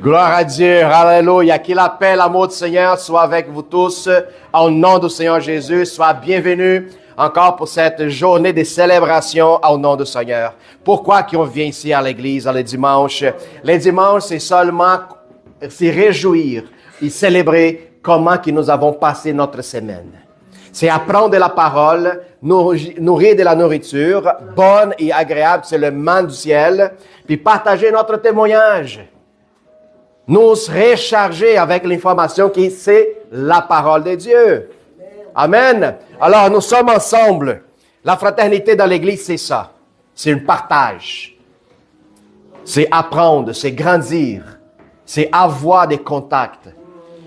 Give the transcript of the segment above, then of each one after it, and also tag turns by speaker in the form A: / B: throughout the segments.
A: Gloire à Dieu, alléluia. Qu'il la paix, l'amour du Seigneur soit avec vous tous. Au nom du Seigneur Jésus, sois bienvenue encore pour cette journée de célébration au nom du Seigneur. Pourquoi qu'on vient ici à l'église le dimanche? Les dimanches, c'est seulement se réjouir et célébrer comment que nous avons passé notre semaine. C'est apprendre de la parole, nourrir de la nourriture bonne et agréable, c'est le manne du ciel, puis partager notre témoignage. Nous recharger avec l'information qui c'est la parole de Dieu. Amen. Alors, nous sommes ensemble. La fraternité dans l'Église, c'est ça. C'est un partage. C'est apprendre, c'est grandir. C'est avoir des contacts.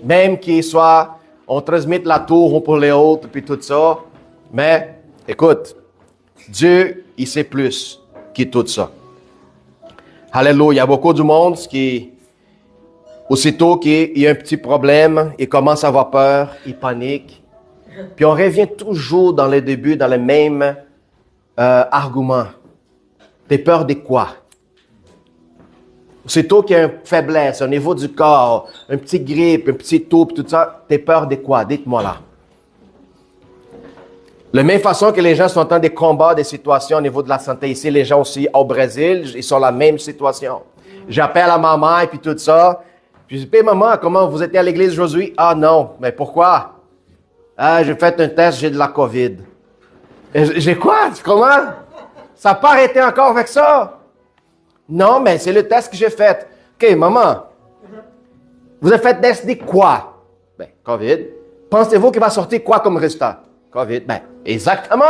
A: Même qu'il soit, on transmette la tour pour les autres, puis tout ça. Mais, écoute, Dieu, il sait plus que tout ça. Alléluia. Il y a beaucoup de monde qui... Aussitôt qu'il y a un petit problème, il commence à avoir peur, il panique. Puis on revient toujours dans le début, dans les mêmes arguments. T'as peur de quoi? Aussitôt qu'il y a une faiblesse au niveau du corps, un petit grippe, un petit toux, tout ça, t'as peur de quoi? Dites-moi là. De la même façon que les gens sont en train de combattre des situations au niveau de la santé ici, les gens aussi au Brésil, ils sont dans la même situation. J'appelle à maman et puis tout ça. Puis je dis, maman, comment vous étiez à l'église aujourd'hui? Ah non, mais pourquoi? Ah, j'ai fait un test, j'ai de la COVID. J'ai quoi? Comment? Ça n'a pas arrêté encore avec ça? Non, mais c'est le test que j'ai fait. OK, maman, vous avez fait test de quoi? Ben, COVID. Pensez-vous qu'il va sortir quoi comme résultat? COVID. Ben, exactement.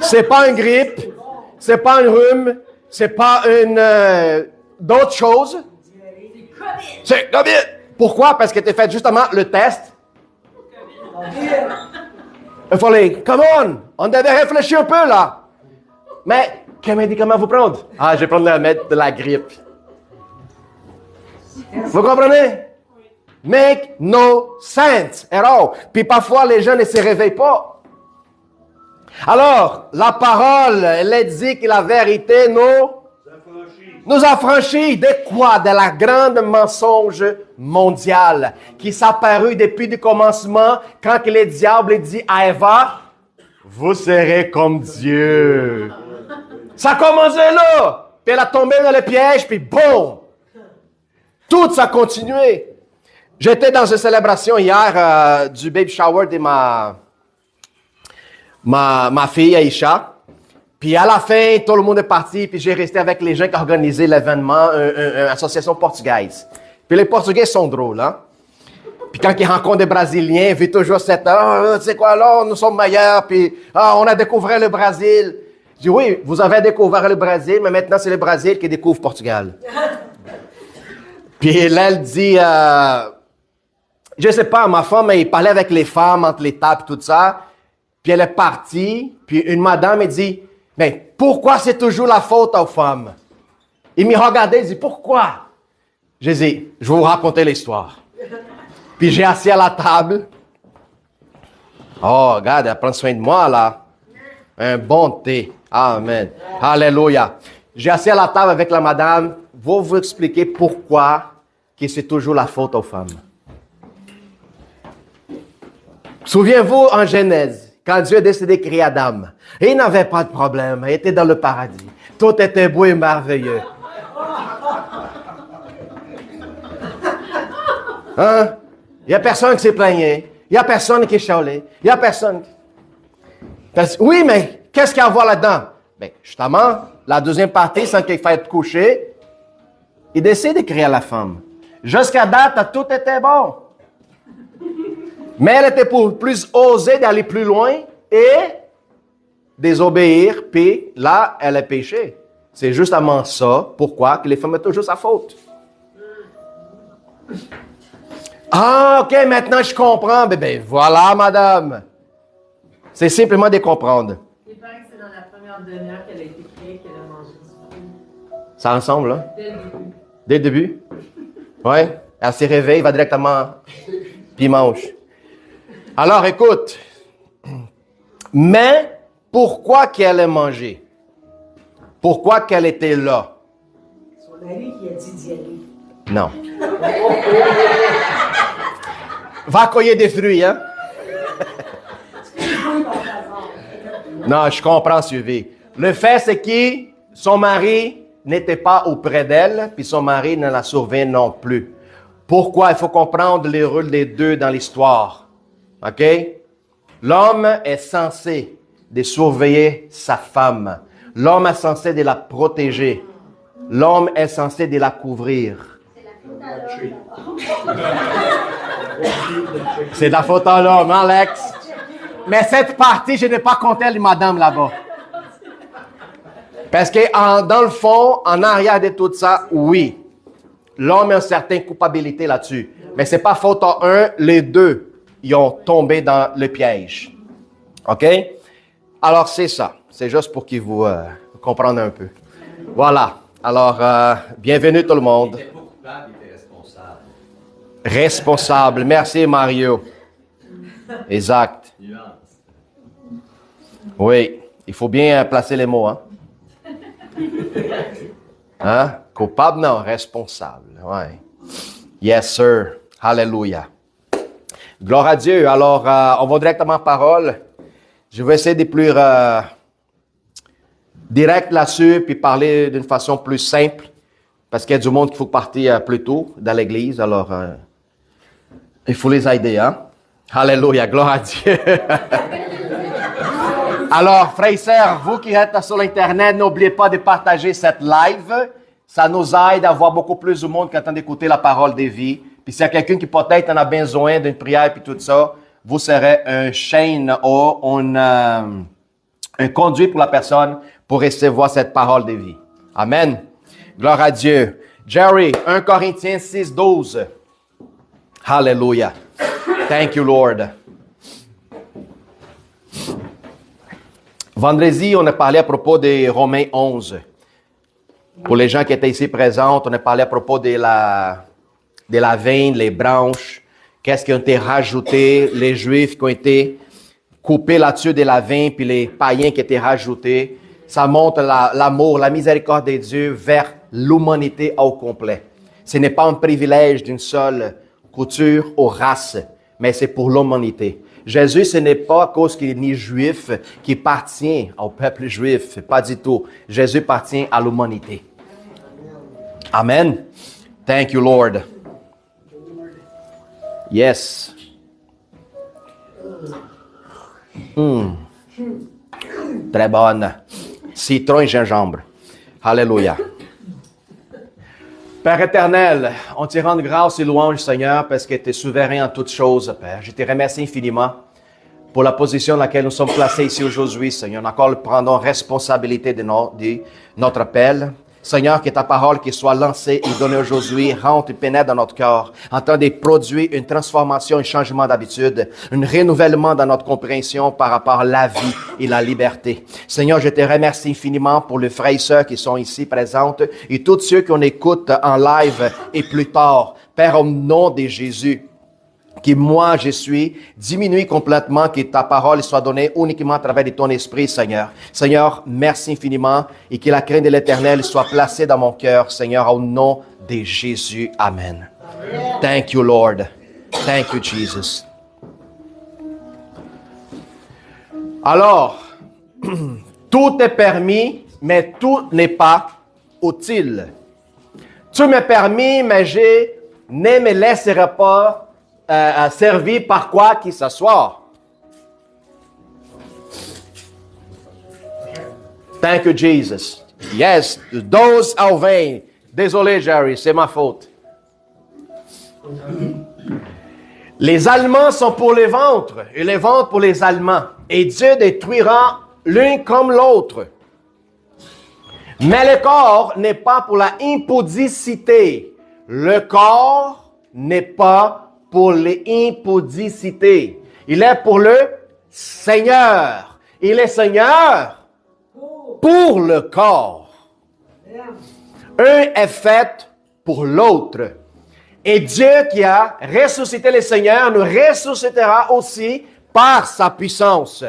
A: C'est pas une grippe, c'est pas un rhume, c'est pas une d'autres choses. C'est COVID. Pourquoi? Parce que tu as fait justement le test. Il fallait, come on devait réfléchir un peu là. Mais quel médicament vous prendre? Ah, je vais prendre de la grippe. Vous comprenez? Make no sense at all. Puis parfois, les gens ne se réveillent pas. Alors, la parole, elle dit que la vérité nous affranchit de quoi? De la grande mensonge mondiale qui s'est apparu depuis le commencement quand le diable dit à Eva, vous serez comme Dieu. Ça a commencé là, puis elle a tombé dans le piège, puis boum! Tout ça a continué. J'étais dans une célébration hier du baby shower de ma fille Aïcha. Puis à la fin, tout le monde est parti, puis j'ai resté avec les gens qui ont organisé l'événement, une association portugaise. Puis les Portugais sont drôles, hein? Puis quand ils rencontrent des Brésiliens, ils vivent toujours cette tu sais quoi, là, nous sommes meilleurs, puis on a découvert le Brésil. Je dis, oui, vous avez découvert le Brésil, mais maintenant c'est le Brésil qui découvre Portugal. Puis là, elle dit, je sais pas, ma femme, elle parlait avec les femmes entre les tables, tout ça. Puis elle est partie, puis une madame, elle dit, mais pourquoi c'est toujours la faute aux femmes? Il me regardait, il dit, pourquoi? Je dis, je vais vous raconter l'histoire. Puis j'ai assis à la table. Oh, regarde, elle prend soin de moi, là. Un bon thé. Amen. Alléluia. J'ai assis à la table avec la madame. Je vais vous expliquer pourquoi que c'est toujours la faute aux femmes. Souvenez-vous en Genèse. Quand Dieu a décidé de créer Adam, il n'avait pas de problème, il était dans le paradis. Tout était beau et merveilleux. Hein? Il n'y a personne qui s'est plaigné, il n'y a personne qui chialait, il n'y a personne. Oui, mais qu'est-ce qu'il y a à voir là-dedans? Bien, justement, la deuxième partie, sans qu'il faille être couché, il décide de créer la femme. Jusqu'à date, tout était bon. Mais elle était pour plus oser d'aller plus loin et désobéir, puis là, elle a péché. C'est justement ça, pourquoi que les femmes ont toujours sa faute. Ah, OK, maintenant je comprends. Ben voilà, madame. C'est simplement de comprendre.
B: Il paraît que c'est dans la première demi-heure qu'elle a été créée qu'elle a mangé du fruit.
A: Ça ressemble, hein?
B: Dès le début.
A: Dès le début? Oui. Elle se réveille, va directement, puis mange. Alors, écoute, mais pourquoi qu'elle a mangé? Pourquoi qu'elle était là?
C: Son mari qui a dit d'y aller.
A: Non. Va cueillir des fruits, hein? Non, je comprends, Sylvie. Le fait, c'est que son mari n'était pas auprès d'elle, puis son mari ne la surveillait non plus. Pourquoi? Il faut comprendre les rôles des deux dans l'histoire. OK? L'homme est censé de surveiller sa femme. L'homme est censé de la protéger. L'homme est censé de la couvrir. C'est de la faute à l'homme, hein, Lex? Mais cette partie, je n'ai pas compté les madames là-bas. Parce que dans le fond, en arrière de tout ça, oui, l'homme a une certaine culpabilité là-dessus. Mais c'est pas faute à un, les deux, ils ont tombé dans le piège. OK? Alors, c'est ça. C'est juste pour qu'ils vous comprennent un peu. Voilà. Alors, bienvenue tout le monde.
C: Il était pas coupable, il était responsable.
A: Responsable. Merci, Mario. Exact.
C: Nuance.
A: Oui. Il faut bien placer les mots, hein? Hein? Coupable, non. Responsable. Ouais. Yes, sir. Hallelujah. Gloire à Dieu. Alors, on va directement à parole. Je vais essayer d'être plus direct là-dessus, puis parler d'une façon plus simple, parce qu'il y a du monde qu'il faut partir plus tôt dans l'Église. Alors, il faut les aider, hein? Hallelujah. Gloire à Dieu. Alors, frères et sœurs, vous qui êtes sur l'Internet, n'oubliez pas de partager cette live. Ça nous aide à voir beaucoup plus de monde qui est en train d'écouter la parole des vies. Puis s'il y a quelqu'un qui peut-être en a besoin d'une prière puis tout ça, vous serez un chaîne ou un conduit pour la personne pour recevoir cette parole de vie. Amen. Gloire à Dieu. Jerry, 1 Corinthiens 6, 12. Hallelujah. Thank you, Lord. Vendredi, on a parlé à propos des Romains 11. Pour les gens qui étaient ici présents, on a parlé à propos de la vigne, les branches, qu'est-ce qui a été rajouté, les Juifs qui ont été coupés là-dessus de la vigne, puis les païens qui étaient rajoutés. Ça montre l'amour, la miséricorde de Dieu vers l'humanité au complet. Ce n'est pas un privilège d'une seule couture ou race, mais c'est pour l'humanité. Jésus, ce n'est pas à cause qu'il est ni juif qui appartient au peuple juif, pas du tout. Jésus appartient à l'humanité. Amen. Thank you, Lord. Yes. Très bonne. Citron et gingembre. Alléluia. Père éternel, on te rend grâce et louange, Seigneur, parce que tu es souverain en toutes choses, Père. Je te remercie infiniment pour la position dans laquelle nous sommes placés ici aujourd'hui, Seigneur. Encore prenons responsabilité de notre appel. Seigneur, que ta parole qui soit lancée et donnée aujourd'hui rentre et pénètre dans notre cœur, en train de produire une transformation, un changement d'habitude, un renouvellement dans notre compréhension par rapport à la vie et la liberté. Seigneur, je te remercie infiniment pour les frères et sœurs qui sont ici présentes et tous ceux qu'on écoute en live et plus tard. Père, au nom de Jésus, que moi je suis, diminue complètement, que ta parole soit donnée uniquement à travers de ton esprit, Seigneur. Seigneur, merci infiniment et que la crainte de l'Éternel soit placée dans mon cœur, Seigneur, au nom de Jésus. Amen. Thank you, Lord. Thank you, Jesus. Alors, tout est permis, mais tout n'est pas utile. Tout m'est permis, mais je ne me laisserai pas servi par quoi qu'il s'assoit. Thank you, Jesus. Yes, dose au vin. Désolé, Jerry, c'est ma faute. Les Allemands sont pour les ventres et les ventres pour les Allemands. Et Dieu détruira l'un comme l'autre. Mais le corps n'est pas pour la impudicité. Le corps n'est pas pour l'impudicité. Il est pour le Seigneur. Il est Seigneur pour le corps. Un est fait pour l'autre. Et Dieu qui a ressuscité le Seigneur nous ressuscitera aussi par sa puissance.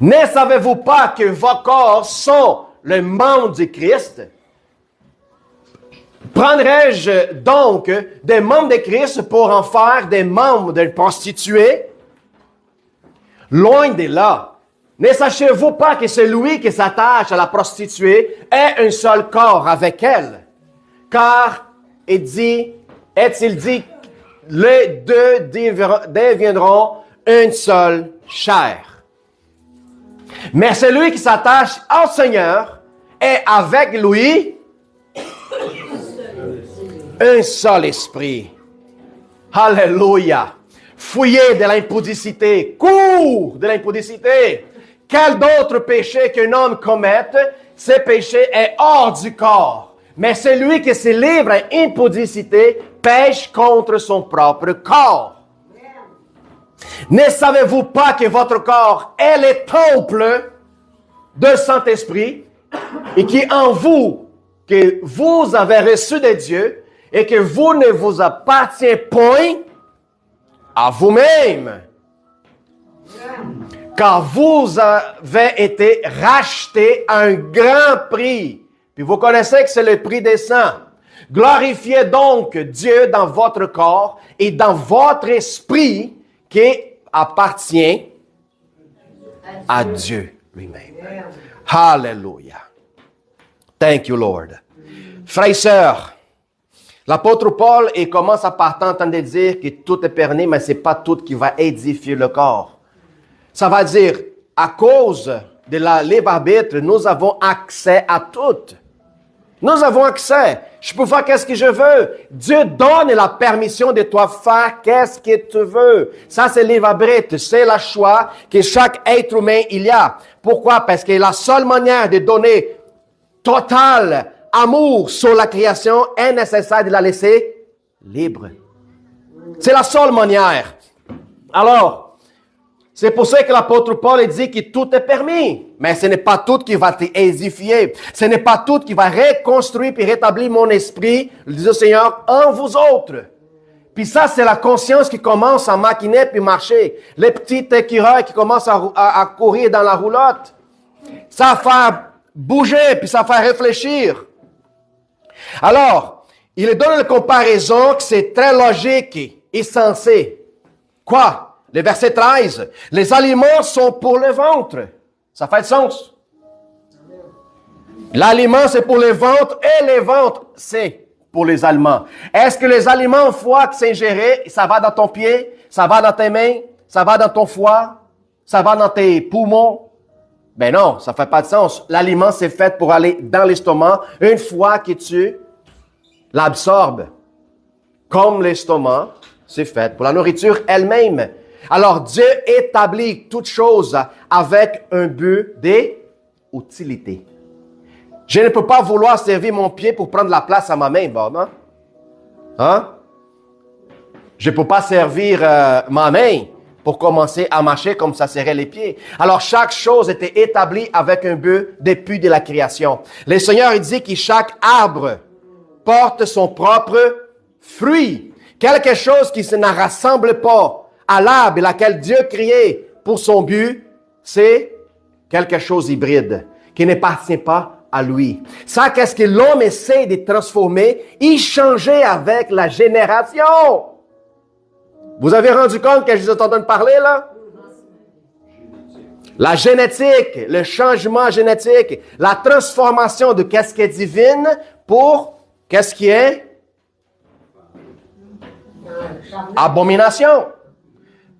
A: Ne savez-vous pas que vos corps sont le membre du Christ? Prendrais-je donc des membres de Christ pour en faire des membres de prostituées? Loin de là. Ne sachez-vous pas que celui qui s'attache à la prostituée est un seul corps avec elle? Car, est-il dit, les deux deviendront une seule chair. Mais celui qui s'attache au Seigneur est avec lui un seul esprit. Alléluia. Fuyez de l'impudicité. Cours de l'impudicité. Quel d'autre péché qu'un homme commette, ce péché est hors du corps. Mais celui qui se livre à impudicité pêche contre son propre corps. Ne savez-vous pas que votre corps est le temple du Saint-Esprit et qui est en vous, que vous avez reçu de Dieu et que vous ne vous appartiez point à vous-même? Car vous avez été rachetés à un grand prix. Puis vous connaissez que c'est le prix des saints. Glorifiez donc Dieu dans votre corps et dans votre esprit qui appartient à Dieu lui-même. Hallelujah. Thank you, Lord. Frères et sœurs, l'apôtre Paul commence à partir en train de dire que tout est permis, mais ce n'est pas tout qui va édifier le corps. Ça va dire, à cause de la libre arbitre, nous avons accès à tout. Nous avons accès. Je peux faire qu'est-ce que je veux. Dieu donne la permission de toi faire qu'est-ce que tu veux. Ça, c'est libre arbitre. C'est le choix que chaque être humain il y a. Pourquoi? Parce que la seule manière de donner total amour sur la création est nécessaire de la laisser libre. C'est la seule manière. Alors, c'est pour ça que l'apôtre Paul dit que tout est permis. Mais ce n'est pas tout qui va t'édifier. Ce n'est pas tout qui va reconstruire et rétablir mon esprit, dit le Seigneur, en vous autres. Puis ça, c'est la conscience qui commence à maquiner puis marcher. Les petits écureuils qui commencent à courir dans la roulotte. Ça fait bouger, puis ça fait réfléchir. Alors, il donne une comparaison que c'est très logique et sensé. Quoi? Le verset 13. Les aliments sont pour le ventre. Ça fait sens. L'aliment, c'est pour le ventre et le ventre, c'est pour les aliments. Est-ce que les aliments au foie qui s'ingérés, ça va dans ton pied, ça va dans tes mains, ça va dans ton foie, ça va dans tes poumons? Ben non, ça fait pas de sens. L'aliment, c'est fait pour aller dans l'estomac une fois que tu l'absorbes. Comme l'estomac, c'est fait pour la nourriture elle-même. Alors, Dieu établit toutes choses avec un but d'utilité. Je ne peux pas vouloir servir mon pied pour prendre la place à ma main, Bob. Hein? Je ne peux pas servir ma main pour commencer à marcher comme ça serait les pieds. Alors, chaque chose était établie avec un but depuis de la création. Le Seigneur dit que chaque arbre porte son propre fruit. Quelque chose qui ne rassemble pas à l'arbre laquelle Dieu créé pour son but, c'est quelque chose hybride qui n'appartient pas à lui. Ça, qu'est-ce que l'homme essaie de transformer, y changer avec la génération. Vous avez rendu compte que je vous ai entendu parler là? La génétique, le changement génétique, la transformation de qu'est-ce qui est divine pour qu'est-ce qui est abomination.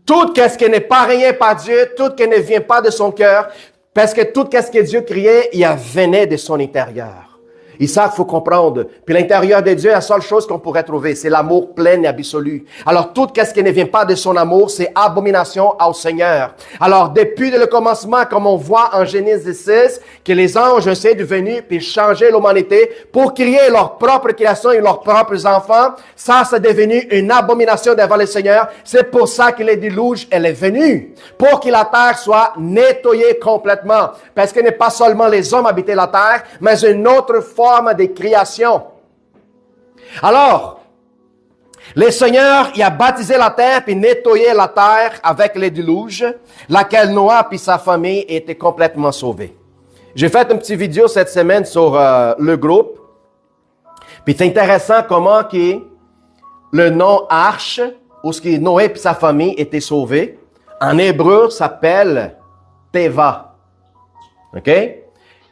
A: Tout ce qui n'est pas rien par Dieu, tout ce qui ne vient pas de son cœur, parce que tout ce que Dieu créait, il venait de son intérieur. Et ça, il faut comprendre. Puis l'intérieur de Dieu, la seule chose qu'on pourrait trouver, c'est l'amour plein et absolu. Alors, tout ce qui ne vient pas de son amour, c'est abomination au Seigneur. Alors, depuis le commencement, comme on voit en Genèse 6, que les anges essaient de venir puis changer l'humanité pour créer leur propre création et leurs propres enfants, ça, c'est devenu une abomination devant le Seigneur. C'est pour ça que le déluge, elle est venue. Pour que la terre soit nettoyée complètement. Parce que n'est pas seulement les hommes habitaient la terre, mais une autre forme de création. Alors, le Seigneur, il a baptisé la terre puis nettoyé la terre avec le déluge, laquelle Noah puis sa famille étaient complètement sauvés. J'ai fait une petite vidéo cette semaine sur le groupe. Puis c'est intéressant comment le nom arche, où ce qui Noé et sa famille étaient sauvés, en hébreu s'appelle Teva. OK?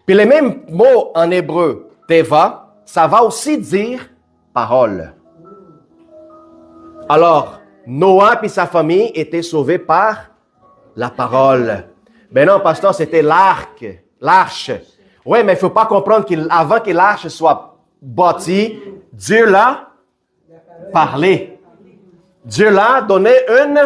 A: Puis le même mot en hébreu, Teva, ça va aussi dire parole. Alors, Noé et sa famille étaient sauvés par la parole. Ben non, pasteur, c'était l'arche. Oui, mais il ne faut pas comprendre qu'avant que l'arche soit bâtie, Dieu l'a parlé. Dieu l'a donné une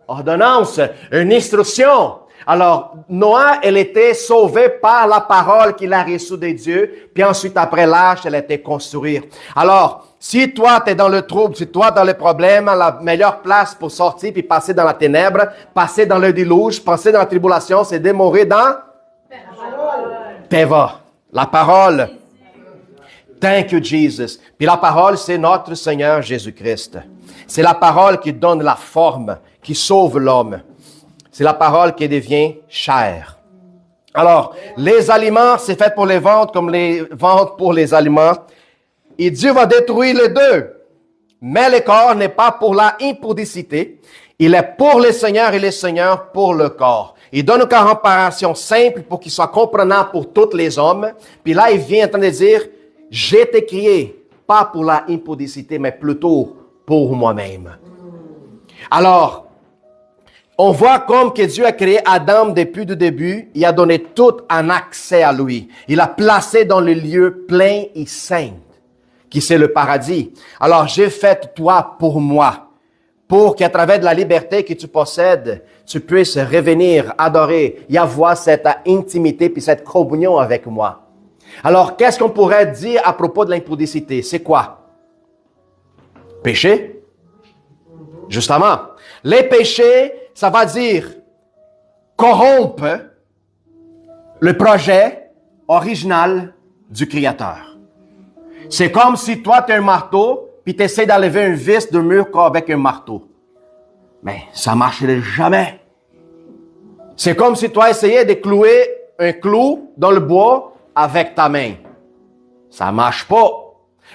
A: ordonnance, une instruction. Alors, Noé, elle était sauvée par la parole qu'il a reçue de Dieu, puis ensuite, après l'arche, elle a été construite. Alors, si toi, tu es dans le trouble, si toi, dans le problème, la meilleure place pour sortir puis passer dans la ténèbre, passer dans le déluge, passer dans la tribulation, c'est de mourir dans Teva, la parole. Thank you, Jesus. Puis la parole, c'est notre Seigneur Jésus-Christ. C'est la parole qui donne la forme, qui sauve l'homme. C'est la parole qui devient chair. Alors, les aliments, c'est fait pour les vendre comme les ventes pour les aliments. Et Dieu va détruire les deux. Mais le corps n'est pas pour la impudicité. Il est pour le Seigneur et le Seigneur pour le corps. Il donne une comparaison simple pour qu'il soit comprenant pour tous les hommes. Puis là, il vient en train de dire, j'ai été créé, pas pour la impudicité, mais plutôt pour moi-même. Alors, on voit comme que Dieu a créé Adam depuis le début. Il a donné tout un accès à lui. Il l'a placé dans le lieu plein et saint, qui c'est le paradis. Alors, j'ai fait toi pour moi, pour qu'à travers de la liberté que tu possèdes, tu puisses revenir, adorer, y avoir cette intimité puis cette communion avec moi. Alors, qu'est-ce qu'on pourrait dire à propos de l'impudicité? C'est quoi? Péché? Justement. Les péchés, ça va dire corrompre le projet original du Créateur. C'est comme si toi, tu as un marteau, puis tu essaies d'enlever un vis de mur avec un marteau. Mais ça ne marcherait jamais. C'est comme si toi essayais de clouer un clou dans le bois avec ta main. Ça ne marche pas.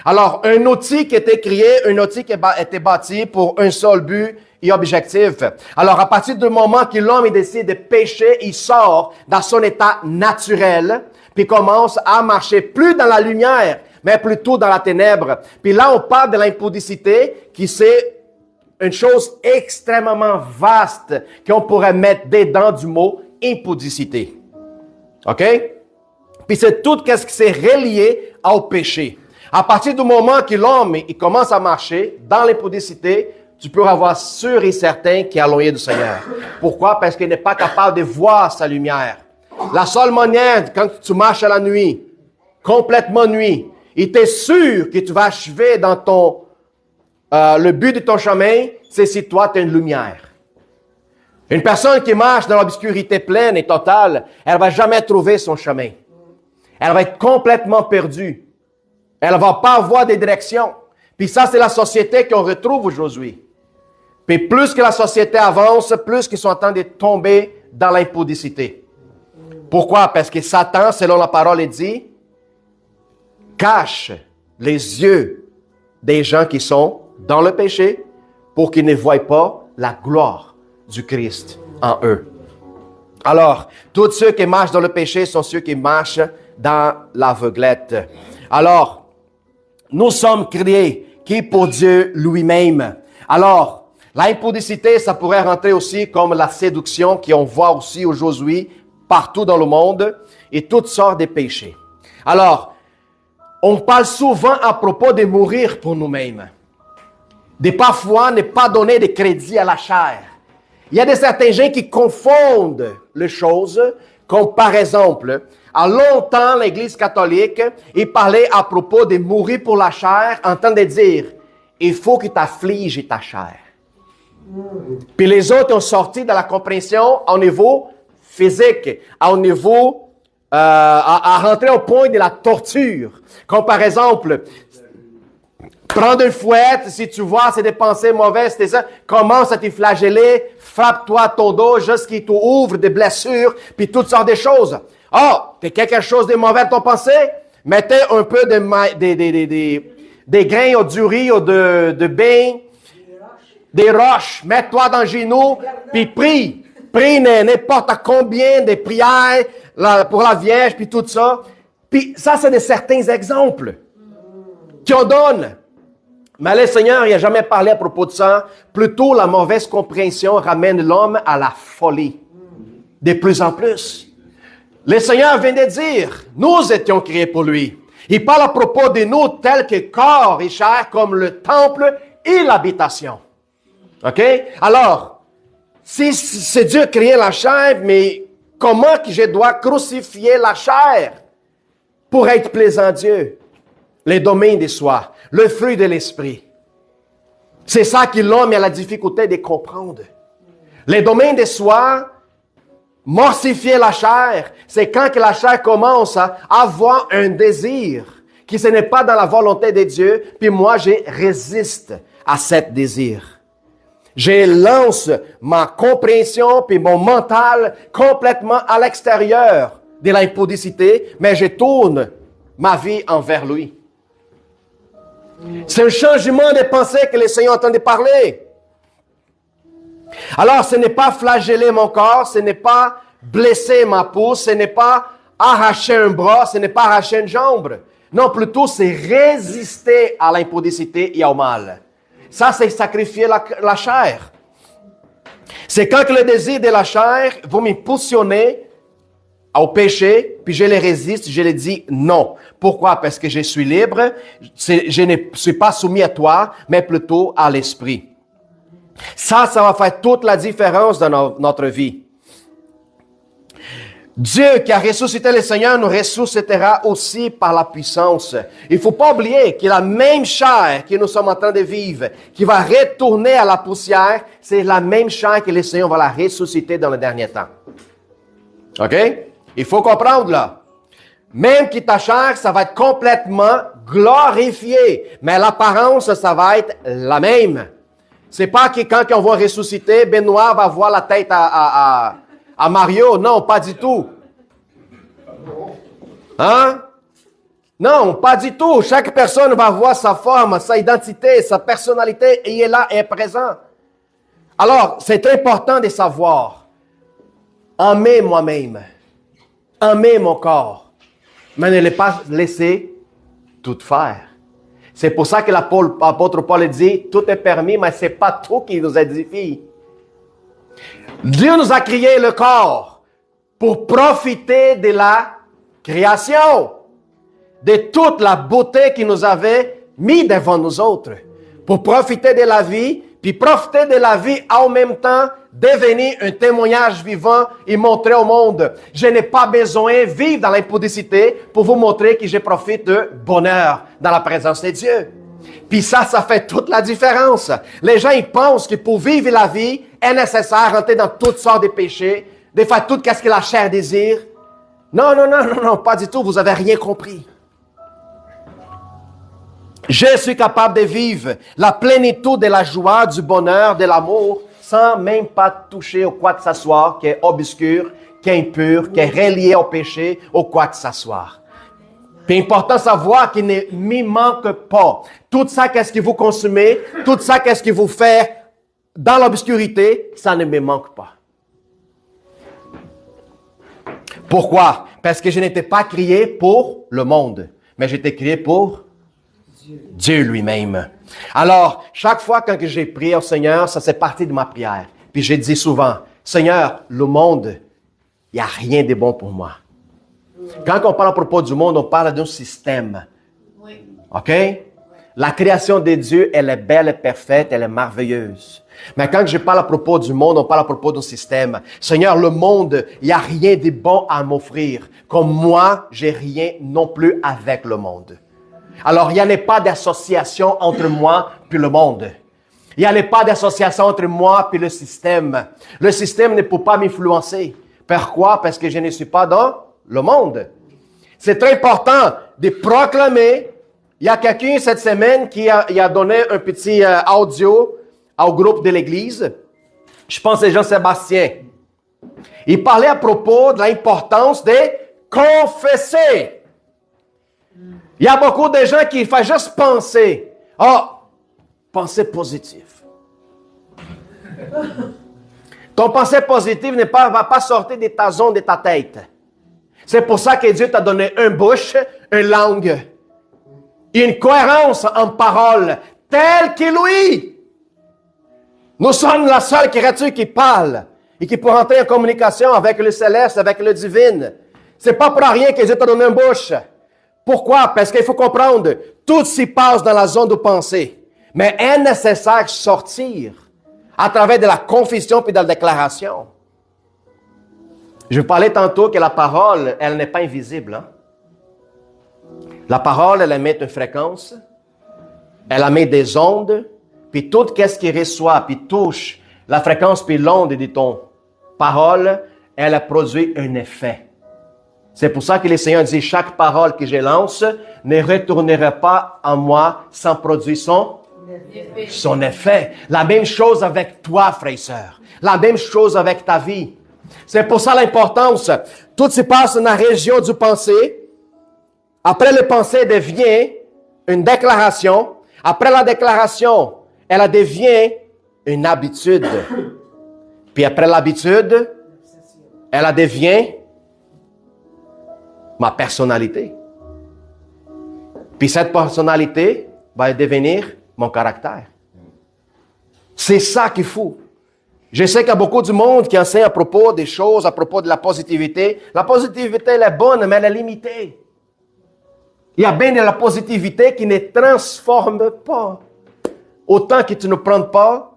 A: Alors, un outil qui était créé, un outil qui était bâti pour un seul but et objectif. Alors, à partir du moment que l'homme décide de pécher, il sort dans son état naturel, puis commence à marcher plus dans la lumière, mais plutôt dans la ténèbre. Puis là, on parle de l'impudicité, qui c'est une chose extrêmement vaste qu'on pourrait mettre dedans du mot impudicité. OK? Puis c'est tout ce qui s'est relié au péché. À partir du moment que l'homme il commence à marcher dans l'impudicité, tu peux avoir sûr et certain qu'il est éloigné du Seigneur. Pourquoi? Parce qu'il n'est pas capable de voir sa lumière. La seule manière, quand tu marches à la nuit, complètement nuit, et tu es sûr que tu vas achever dans le but de ton chemin, c'est si toi tu as une lumière. Une personne qui marche dans l'obscurité pleine et totale, elle ne va jamais trouver son chemin. Elle va être complètement perdue. Elle ne va pas avoir de direction. Puis ça, c'est la société qu'on retrouve aujourd'hui. Puis plus que la société avance, plus qu'ils sont en train de tomber dans l'impudicité. Pourquoi? Parce que Satan, selon la parole, il dit, cache les yeux des gens qui sont dans le péché pour qu'ils ne voient pas la gloire du Christ en eux. Alors, tous ceux qui marchent dans le péché sont ceux qui marchent dans l'aveuglette. Alors, nous sommes créés qui pour Dieu lui-même. Alors, l'impudicité, ça pourrait rentrer aussi comme la séduction qu'on voit aussi aujourd'hui partout dans le monde et toutes sortes de péchés. Alors, on parle souvent à propos de mourir pour nous-mêmes. De parfois ne pas donner de crédit à la chair. Il y a certains gens qui confondent les choses, comme par exemple, à longtemps, l'Église catholique, il parlait à propos de mourir pour la chair, en train de dire, il faut que tu affliges ta chair. Puis les autres ont sorti de la compréhension au niveau physique, au niveau, à rentrer au point de la torture. Comme par exemple, prendre une fouette, si tu vois, c'est des pensées mauvaises, c'est ça, commence à te flageller, frappe-toi ton dos jusqu'à qu'il t'ouvre des blessures, puis toutes sortes de choses. Oh, t'es quelque chose de mauvais dans ton pensée? Mettez un peu des grains ou du riz ou de bain, des roches. Mets-toi dans le genou, puis prie. Prie n'importe combien de prières pour la Vierge, puis tout ça. Puis ça, c'est certains exemples qu'on donne. Mais le Seigneur, il n'a jamais parlé à propos de ça. Plutôt, la mauvaise compréhension ramène l'homme à la folie. De plus en plus. Le Seigneur vient de dire, nous étions créés pour lui. Il parle à propos de nous tels que corps et chair, comme le temple et l'habitation. OK? Alors, si c'est Dieu qui a créé la chair, mais comment que je dois crucifier la chair pour être plaisant à Dieu? Les domaines de soi, le fruit de l'esprit. C'est ça que l'homme a la difficulté de comprendre. Les domaines de soi, mortifier la chair, c'est quand que la chair commence à avoir un désir, qui ce n'est pas dans la volonté de Dieu, puis moi, je résiste à ce désir. Je lance ma compréhension puis mon mental complètement à l'extérieur de l'impudicité, mais je tourne ma vie envers lui. C'est un changement de pensée que le Seigneur entend de parler. Alors, ce n'est pas flageller mon corps, ce n'est pas blesser ma peau, ce n'est pas arracher un bras, ce n'est pas arracher une jambe. Non, plutôt, c'est résister à l'impudicité et au mal. Ça, c'est sacrifier la chair. C'est quand le désir de la chair va m'impulsionner au péché, puis je les résiste, je les dis non. Pourquoi? Parce que je suis libre, je ne suis pas soumis à toi, mais plutôt à l'esprit. Ça va faire toute la différence dans notre vie. Dieu qui a ressuscité le Seigneur nous ressuscitera aussi par la puissance. Il ne faut pas oublier que la même chair que nous sommes en train de vivre, qui va retourner à la poussière, c'est la même chair que le Seigneur va la ressusciter dans le dernier temps. OK? Il faut comprendre là. Même que ta chair, ça va être complètement glorifié, mais l'apparence, ça va être la même. C'est pas que quand on va ressusciter, Benoît va voir la tête à Mario. Non, pas du tout. Hein? Non, pas du tout. Chaque personne va voir sa forme, sa identité, sa personnalité, et il est là, il est présent. Alors, c'est important de savoir aimer moi-même, aimer mon corps, mais ne pas laisser tout faire. C'est pour ça que l'apôtre Paul dit, tout est permis, mais ce n'est pas tout qui nous édifie. Dieu nous a créé le corps pour profiter de la création, de toute la beauté qu'il nous avait mis devant nous autres, pour profiter de la vie, puis profiter de la vie en même temps, devenir un témoignage vivant et montrer au monde. Je n'ai pas besoin de vivre dans l'impudicité pour vous montrer que je profite de bonheur dans la présence de Dieu. Puis ça fait toute la différence. Les gens, ils pensent que pour vivre la vie, est nécessaire de rentrer dans toutes sortes de péchés, de faire tout ce que la chair désire. Non, pas du tout. Vous n'avez rien compris. Je suis capable de vivre la plénitude de la joie, du bonheur, de l'amour, sans même pas toucher au quoi que ce soit qui est obscur, qui est impur, qui est relié au péché, ou quoi que ce soit. C'est important de savoir qu'il ne m'y manque pas. Tout ça, qu'est-ce que vous consommez, tout ça, qu'est-ce que vous faites dans l'obscurité, ça ne me manque pas. Pourquoi? Parce que je n'étais pas créé pour le monde, mais j'étais créé pour Dieu lui-même. Alors, chaque fois que j'ai prié au Seigneur, ça c'est partie de ma prière. Puis j'ai dit souvent, Seigneur, le monde, il n'y a rien de bon pour moi. Quand on parle à propos du monde, on parle d'un système. Oui. OK? La création de Dieu, elle est belle et parfaite, elle est merveilleuse. Mais quand je parle à propos du monde, on parle à propos d'un système. Seigneur, le monde, il n'y a rien de bon à m'offrir. Comme moi, j'ai rien non plus avec le monde. Alors, il n'y a pas d'association entre moi et le monde. Il n'y a pas d'association entre moi et le système. Le système ne peut pas m'influencer. Pourquoi? Parce que je ne suis pas dans le monde. C'est très important de proclamer. Il y a quelqu'un cette semaine qui a donné un petit audio au groupe de l'Église. Je pense que c'est Jean-Sébastien. Il parlait à propos de l'importance de confesser. Il y a beaucoup de gens qui font juste penser. Oh, pensée positive. Ton pensée positive va pas sortir de ta zone, de ta tête. C'est pour ça que Dieu t'a donné une bouche, une langue, une cohérence en parole, telle que lui. Nous sommes la seule créature qui parle et qui peut entrer en communication avec le céleste, avec le divin. C'est pas pour rien que Dieu t'a donné une bouche. Pourquoi? Parce qu'il faut comprendre, tout s'y passe dans la zone de pensée. Mais est nécessaire sortir à travers de la confession puis de la déclaration. Je vous parlais tantôt que la parole, elle n'est pas invisible. Hein? La parole, elle émet une fréquence, elle émet des ondes, puis tout ce qui reçoit, puis touche la fréquence puis l'onde de ton parole, elle a produit un effet. C'est pour ça que le Seigneur dit, chaque parole que je lance ne retournera pas en moi sans produire son effet. La même chose avec toi, frère et sœur. La même chose avec ta vie. C'est pour ça l'importance. Tout se passe dans la région du pensée. Après le pensée devient une déclaration. Après la déclaration, elle devient une habitude. Puis après l'habitude, elle devient ma personnalité. Puis cette personnalité va devenir mon caractère. C'est ça qu'il faut. Je sais qu'il y a beaucoup de monde qui enseigne à propos des choses, à propos de la positivité. La positivité, elle est bonne, mais elle est limitée. Il y a bien de la positivité qui ne transforme pas. Autant que tu ne prends pas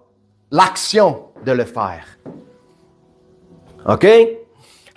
A: l'action de le faire. OK?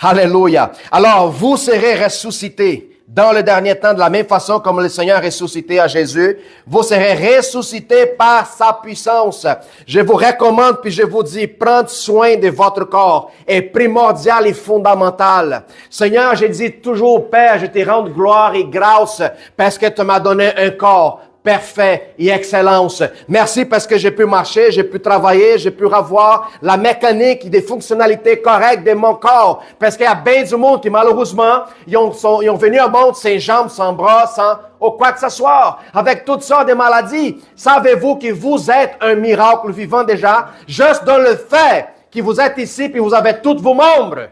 A: Alléluia. Alors, vous serez ressuscités dans le dernier temps de la même façon comme le Seigneur a ressuscité à Jésus. Vous serez ressuscités par sa puissance. Je vous recommande puis je vous dis, prendre soin de votre corps est primordial et fondamental. Seigneur, je dis toujours, Père, je te rends gloire et grâce parce que tu m'as donné un corps parfait et excellence. Merci parce que j'ai pu marcher, j'ai pu travailler, j'ai pu avoir la mécanique et des fonctionnalités correctes de mon corps. Parce qu'il y a bien du monde qui, malheureusement, ils ont venu au monde sans jambes, sans bras, sans ou quoi que ce soit, avec toutes sortes de maladies. Savez-vous que vous êtes un miracle vivant déjà, juste dans le fait que vous êtes ici et vous avez tous vos membres.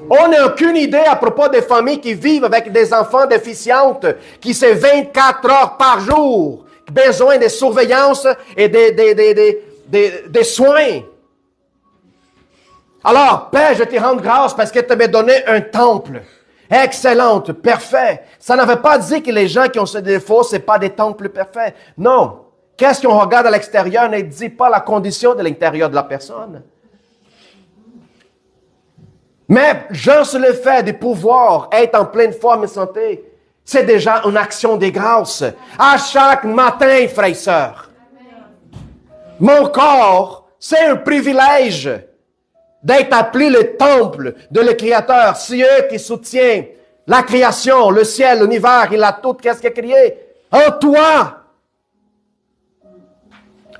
A: On n'a aucune idée à propos des familles qui vivent avec des enfants déficientes, qui c'est 24 heures par jour, besoin de surveillance et des soins. Alors, Père, je te rends grâce parce que tu m'as donné un temple. Excellente, parfait. Ça ne veut pas dire que les gens qui ont ce défaut, ce n'est pas des temples parfaits. Non. Qu'est-ce qu'on regarde à l'extérieur ne dit pas la condition de l'intérieur de la personne. Mais juste le fait de pouvoir être en pleine forme et santé, c'est déjà une action de grâce. À chaque matin, frères et sœurs. Mon corps, c'est un privilège d'être appelé le temple de le Créateur. C'est eux qui soutiennent la création, le ciel, l'univers, il a tout, qu'est-ce qu'il a créé? En toi!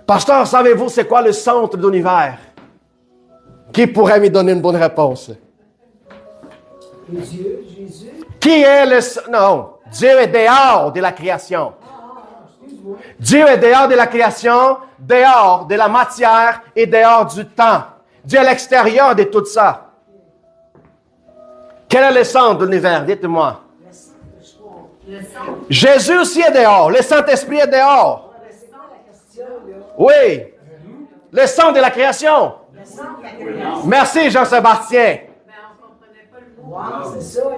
A: Pasteur, savez-vous c'est quoi le centre de l'univers? Qui pourrait me donner une bonne réponse?
D: Dieu, Jésus.
A: Qui est le... Non, Dieu est dehors de la création. Dieu est dehors de la création, dehors de la matière et dehors du temps. Dieu est à l'extérieur de tout ça. Quel est le centre de l'univers? Dites-moi. Jésus aussi est dehors. Le Saint-Esprit est dehors. Oui. Le centre de la création. Merci, Jean-Sébastien.
D: Wow, c'est ça, là.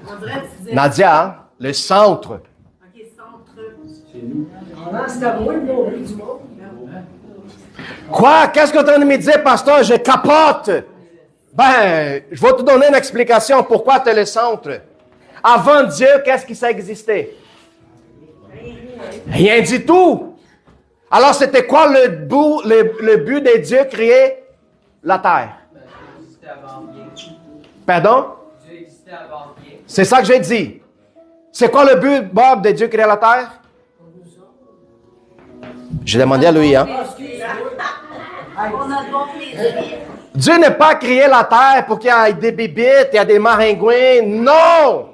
B: On dirait que tu disais...
A: Nadia, hein? Le centre.
B: OK, centre.
D: Non, c'est à moi, là, au bout du monde.
A: Quoi? Qu'est-ce que tu es en train de me dire, pasteur? Je capote. Ben, je vais te donner une explication pourquoi tu es le centre. Avant Dieu, qu'est-ce qui s'existait? Rien du tout. Alors, c'était quoi le but de Dieu créer la terre? Pardon? C'est ça que j'ai dit. C'est quoi le but, Bob, de Dieu créer la terre? J'ai demandé à lui, hein?
B: On a de bons plaisirs.
A: Dieu n'a pas créé la terre pour qu'il y ait des bébites, il y a des maringouins. Non!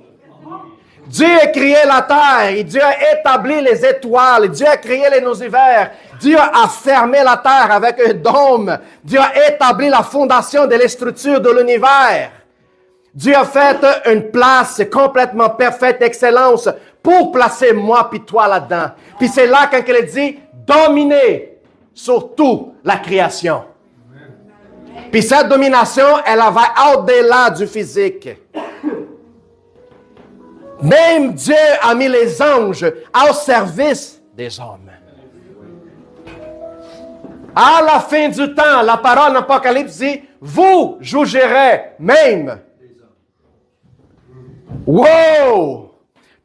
A: Dieu a créé la terre, et Dieu a établi les étoiles, Dieu a créé les univers, Dieu a fermé la terre avec un dôme, Dieu a établi la fondation de les structures de l'univers. Dieu a fait une place complètement parfaite, excellence, pour placer moi puis toi là-dedans. Puis c'est là quand il dit, dominer sur toute la création. Puis cette domination, elle va au-delà du physique. Même Dieu a mis les anges au service des hommes. À la fin du temps, la parole d'Apocalypse dit, vous jugerez même. Wow!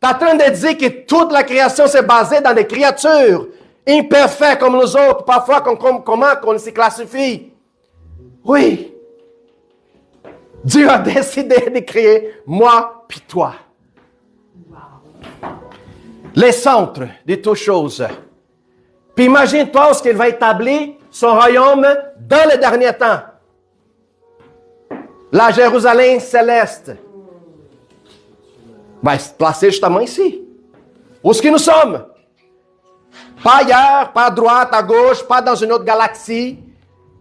A: Tu es en train de dire que toute la création s'est basée dans des créatures imparfaites comme nous autres, parfois comment on s'y classifie. Oui. Dieu a décidé de créer moi puis toi. Les centres de toutes choses. Puis imagine-toi ce qu'il va établir son royaume dans les derniers temps. La Jérusalem céleste va se placer justement ici. Où est-ce que nous sommes? Pas ailleurs, pas à droite, à gauche, pas dans une autre galaxie,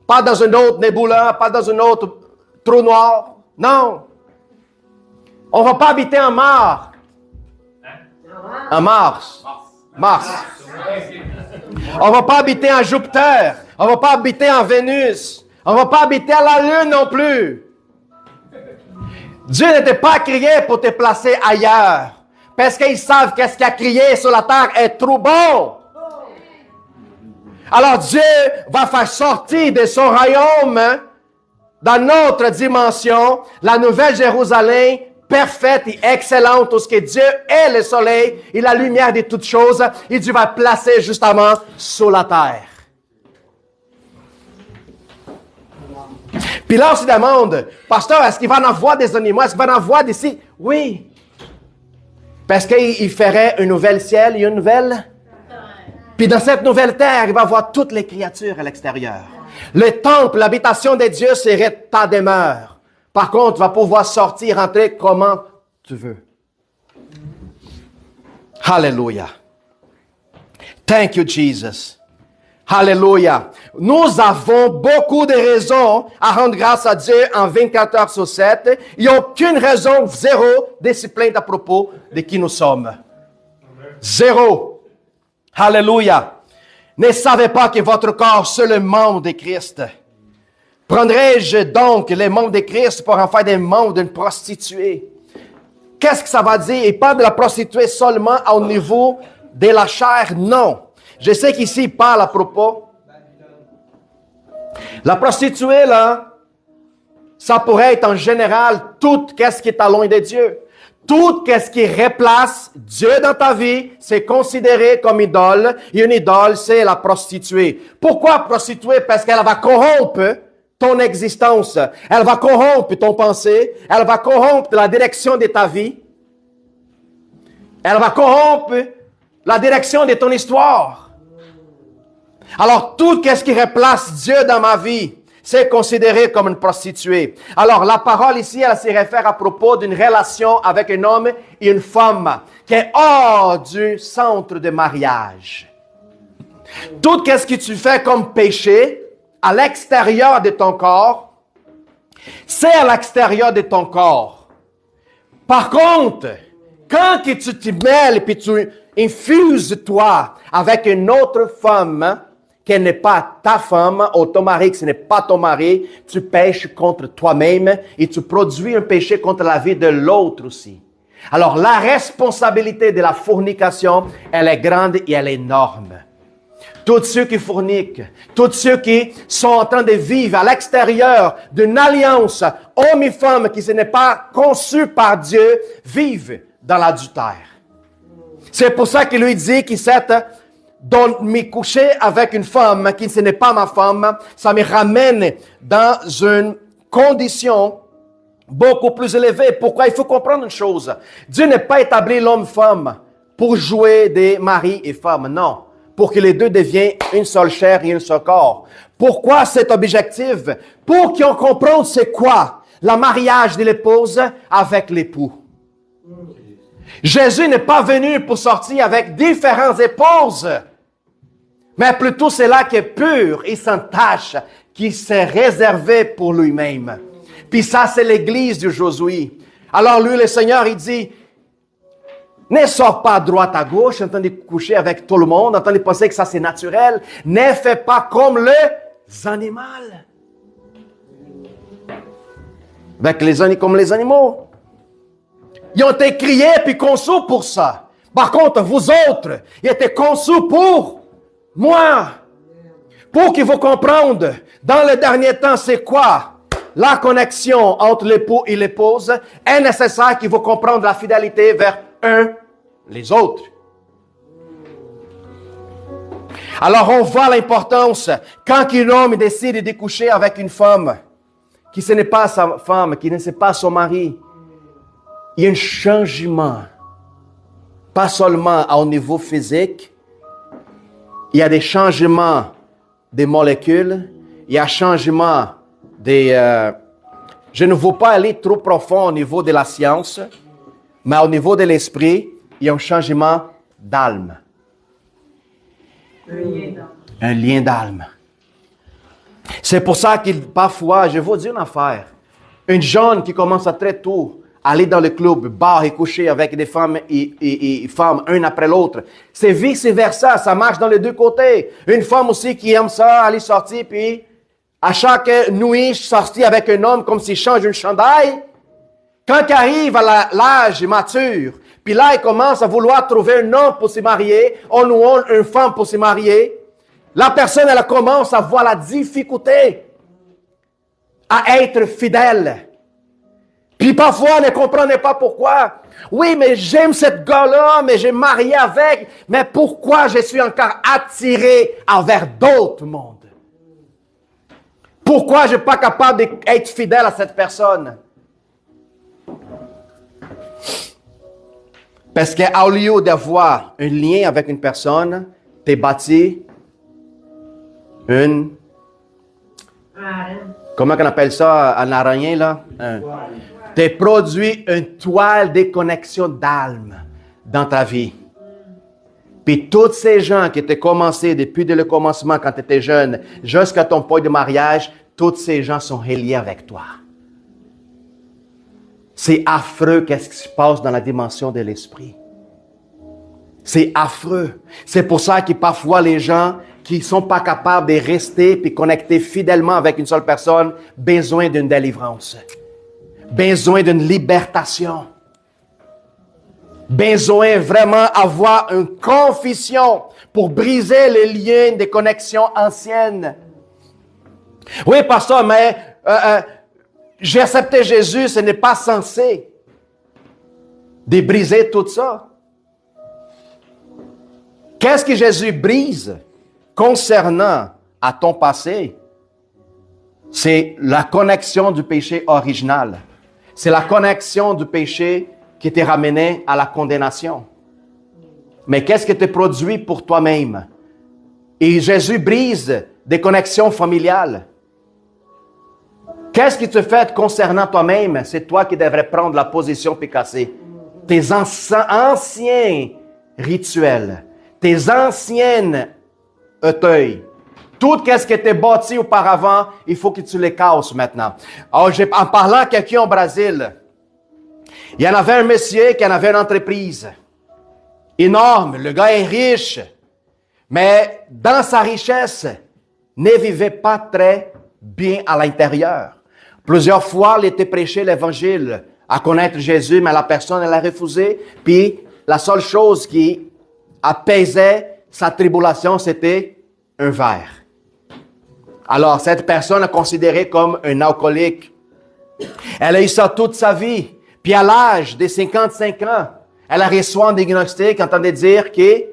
A: pas dans une autre nébula, pas dans un autre trou noir. Non. On ne va pas habiter en Mars. En Mars. Mars. On ne va pas habiter en Jupiter. On ne va pas habiter en Vénus. On ne va pas habiter à la Lune non plus. Dieu n'était pas créé pour te placer ailleurs. Parce qu'ils savent qu'est-ce qu'il a créé sur la terre est trop bon. Alors Dieu va faire sortir de son royaume, dans notre dimension, la nouvelle Jérusalem, parfaite et excellente, où ce que Dieu est le soleil et la lumière de toutes choses, et Dieu va placer justement sur la terre. Puis là, on se demande, pasteur, est-ce qu'il va en avoir des animaux? Est-ce qu'il va en avoir d'ici? Oui. Parce qu'il ferait un nouvel ciel et une nouvelle. Puis dans cette nouvelle terre, il va y avoir toutes les créatures à l'extérieur. Le temple, l'habitation de Dieu serait ta demeure. Par contre, tu vas pouvoir sortir, rentrer comment tu veux. Hallelujah. Thank you, Jesus. Hallelujah. Nous avons beaucoup de raisons à rendre grâce à Dieu en 24 heures sur 7. Il n'y a aucune raison, zéro, de se plaindre à propos de qui nous sommes. Zéro. Hallelujah. Ne savez pas que votre corps, c'est le membre de Christ. Prendrai-je donc les membres de Christ pour en faire des membres d'une prostituée? Qu'est-ce que ça va dire? Et pas de la prostituée seulement au niveau de la chair, non. Je sais qu'ici, il parle à propos. La prostituée, là, ça pourrait être en général tout ce qui est à loin de Dieu. Tout ce qui replace Dieu dans ta vie, c'est considéré comme idole. Et une idole, c'est la prostituée. Pourquoi prostituée? Parce qu'elle va corrompre ton existence. Elle va corrompre ton pensée. Elle va corrompre la direction de ta vie. Elle va corrompre la direction de ton histoire. Alors, tout ce qui replace Dieu dans ma vie, c'est considéré comme une prostituée. Alors, la parole ici, elle se réfère à propos d'une relation avec un homme et une femme qui est hors du centre de mariage. Tout ce que tu fais comme péché à l'extérieur de ton corps, c'est à l'extérieur de ton corps. Par contre, quand tu te mêles et tu infuses toi avec une autre femme, qui n'est pas ta femme ou ton mari, que ce n'est pas ton mari, tu pêches contre toi-même et tu produis un péché contre la vie de l'autre aussi. Alors, la responsabilité de la fornication, elle est grande et elle est énorme. Tous ceux qui forniquent, tous ceux qui sont en train de vivre à l'extérieur d'une alliance homme et femme qui ne n'est pas conçue par Dieu, vivent dans l'adultère. C'est pour ça qu'il lui dit qu'il s'est donc me coucher avec une femme qui ce n'est pas ma femme, ça me ramène dans une condition beaucoup plus élevée. Pourquoi? Il faut comprendre une chose. Dieu n'a pas établi l'homme-femme pour jouer des maris et femmes, non. Pour que les deux deviennent une seule chair et un seul corps. Pourquoi cet objectif? Pour qu'on comprenne c'est quoi le mariage de l'épouse avec l'époux. Jésus n'est pas venu pour sortir avec différentes épouses, mais plutôt c'est là qui est pur et sans tache, qui s'est réservé pour lui-même. Puis ça, c'est l'Église d'aujourd'hui. Alors lui, le Seigneur, il dit, ne sors pas à droite, à gauche, en train de coucher avec tout le monde, en train de penser que ça c'est naturel. Ne fais pas comme les animaux. Comme les animaux. Ils ont été créés puis conçus pour ça. Par contre, vous autres, ils étaient conçus pour moi. Pour qu'ils vous comprennent, dans le dernier temps, c'est quoi? La connexion entre l'époux et l'épouse est nécessaire qu'ils vous comprennent la fidélité vers les autres. Alors, on voit l'importance quand un homme décide de coucher avec une femme, qui ce n'est pas sa femme, qui ne c'est pas son mari. Il y a un changement, pas seulement au niveau physique, il y a des changements des molécules, il y a un changement des... je ne veux pas aller trop profond au niveau de la science, mais au niveau de l'esprit, il y a un changement d'âme. Un lien d'âme. C'est pour ça qu'il, parfois, je vais vous dire une affaire. Une jeune qui commence à très tôt aller dans le club, bar et coucher avec des femmes et femmes, une après l'autre. C'est vice-versa, ça marche dans les deux côtés. Une femme aussi qui aime ça, aller sortir, puis à chaque nuit, sortir avec un homme comme s'il change une chandail. Quand il arrive à l'âge mature, puis là, il commence à vouloir trouver un homme pour se marier, ou une femme pour se marier, la personne, elle commence à voir la difficulté à être fidèle. Puis parfois, on ne comprenait pas pourquoi. Oui, mais j'aime cette gars-là, mais j'ai marié avec, mais pourquoi je suis encore attiré envers d'autres mondes? Pourquoi je ne suis pas capable d'être fidèle à cette personne? Parce qu'au lieu d'avoir un lien avec une personne, tu es bâti comment on appelle ça, un araignée, là? Tu as produit une toile de connexion d'âme dans ta vie. Puis tous ces gens qui étaient commencés depuis le commencement, quand tu étais jeune, jusqu'à ton point de mariage, tous ces gens sont reliés avec toi. C'est affreux qu'est-ce qui se passe dans la dimension de l'esprit. C'est affreux. C'est pour ça que parfois les gens qui ne sont pas capables de rester et connecter fidèlement avec une seule personne, besoin d'une délivrance. Besoin d'une libération. Besoin vraiment avoir une confession pour briser les liens de connexion anciennes. Oui, pasteur, mais j'ai accepté Jésus, ce n'est pas censé de briser tout ça. Qu'est-ce que Jésus brise concernant à ton passé? C'est la connexion du péché original. C'est la connexion du péché qui t'est ramené à la condamnation. Mais qu'est-ce que tu produis pour toi-même? Et Jésus brise des connexions familiales. Qu'est-ce qui te fait concernant toi-même? C'est toi qui devrais prendre la position puis casser. Tes anciens rituels, tes anciennes auteuils, tout ce qui était bâti auparavant, il faut que tu les casses maintenant. Alors, en parlant à quelqu'un au Brésil, il y en avait un monsieur qui en avait une entreprise énorme. Le gars est riche, mais dans sa richesse, ne vivait pas très bien à l'intérieur. Plusieurs fois, il était prêché l'Évangile à connaître Jésus, mais la personne, elle a refusé. Puis, la seule chose qui apaisait sa tribulation, c'était un verre. Alors, cette personne est considérée comme un alcoolique. Elle a eu ça toute sa vie. Puis, à l'âge de 55 ans, elle a reçu un diagnostic en train de dire que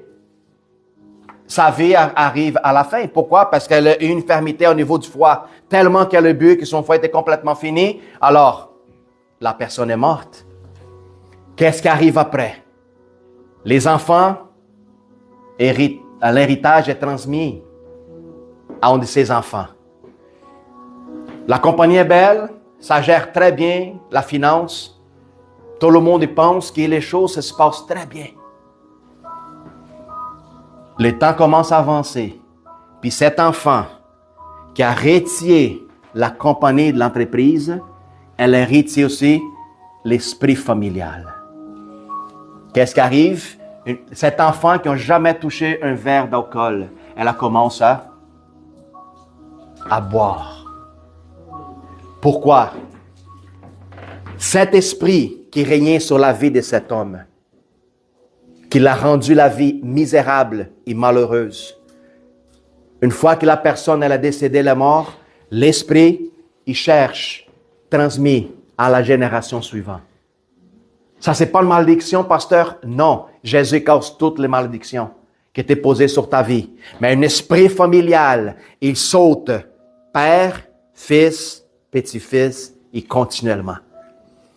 A: sa vie arrive à la fin. Pourquoi? Parce qu'elle a eu une infirmité au niveau du foie, tellement qu'elle a bu que son foie était complètement fini. Alors, la personne est morte. Qu'est-ce qui arrive après? Les enfants, l'héritage est transmis à un de ses enfants. La compagnie est belle, ça gère très bien la finance. Tout le monde y pense que les choses se passent très bien. Le temps commence à avancer. Puis cet enfant qui a hérité la compagnie de l'entreprise, elle hérite aussi l'esprit familial. Qu'est-ce qui arrive? Cet enfant qui n'a jamais touché un verre d'alcool, elle a commencé à boire. Pourquoi? Cet esprit qui régnait sur la vie de cet homme, qui l'a rendu la vie misérable et malheureuse. Une fois que la personne elle a décédé, elle est morte, l'esprit, il cherche, transmis à la génération suivante. Ça, c'est pas une malédiction, pasteur? Non. Jésus cause toutes les malédictions qui étaient posées sur ta vie. Mais un esprit familial, il saute père, fils, petit-fils et continuellement.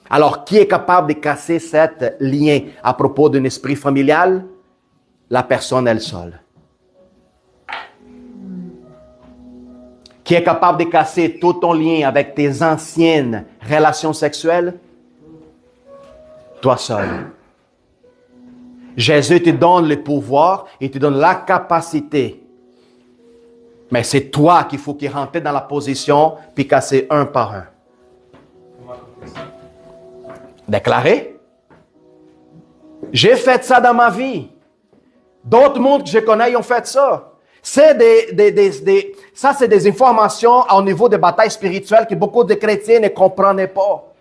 A: Alors, qui est capable de casser cet lien à propos d'un esprit familial? La personne elle seule. Qui est capable de casser tout ton lien avec tes anciennes relations sexuelles? Toi seul. Jésus te donne le pouvoir et te donne la capacité. Mais c'est toi qu'il faut qu'il rentre dans la position puis casser un par un. Déclarer. J'ai fait ça dans ma vie. D'autres mondes que je connais, ils ont fait ça. C'est ça, c'est des informations au niveau des batailles spirituelles que beaucoup de chrétiens ne comprenaient pas.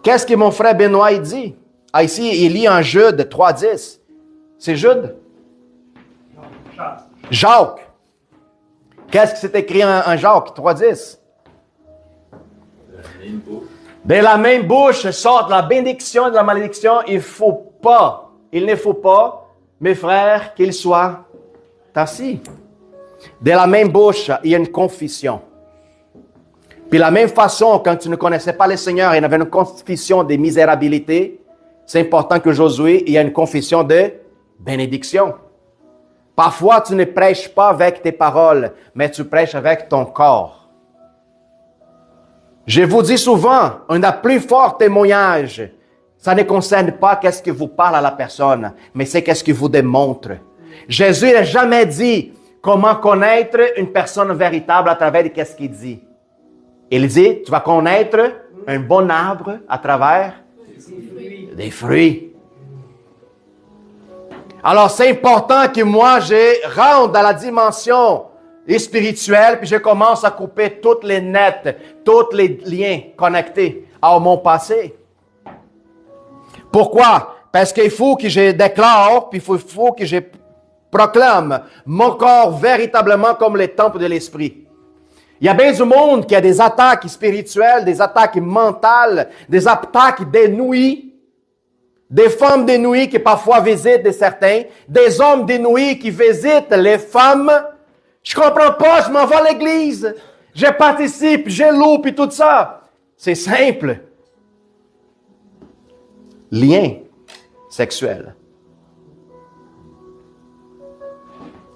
A: Qu'est-ce que mon frère Benoît il dit? Ah, ici, il lit un Jude 3:10. C'est Jude? Jacques. Qu'est-ce que c'est écrit en Jacques 3:10? De la même bouche sortent la bénédiction et la malédiction. Il ne faut pas, mes frères, qu'ils soient assis. De la même bouche, il y a une confession. Puis de la même façon, quand tu ne connaissais pas le Seigneur, il y avait une confession de misérabilité. C'est important que Josué, il y a une confession de bénédiction. Parfois, tu ne prêches pas avec tes paroles, mais tu prêches avec ton corps. Je vous dis souvent, un des plus forts témoignages, ça ne concerne pas qu'est-ce que vous parlez à la personne, mais c'est qu'est-ce que vous démontre. Jésus n'a jamais dit comment connaître une personne véritable à travers de qu'est-ce qu'il dit. Il dit, tu vas connaître un bon arbre à travers des fruits. Alors, c'est important que moi, je rentre dans la dimension spirituelle, puis je commence à couper toutes les nets, tous les liens connectés à mon passé. Pourquoi? Parce qu'il faut que je déclare, puis il faut que je proclame mon corps véritablement comme le temple de l'esprit. Il y a bien du monde qui a des attaques spirituelles, des attaques mentales, des attaques des nuits, des femmes des nuits qui parfois visitent de certains, des hommes des nuits qui visitent les femmes. Je comprends pas, je m'en vais à l'église, je participe, je loue, puis tout ça. C'est simple. Lien sexuel.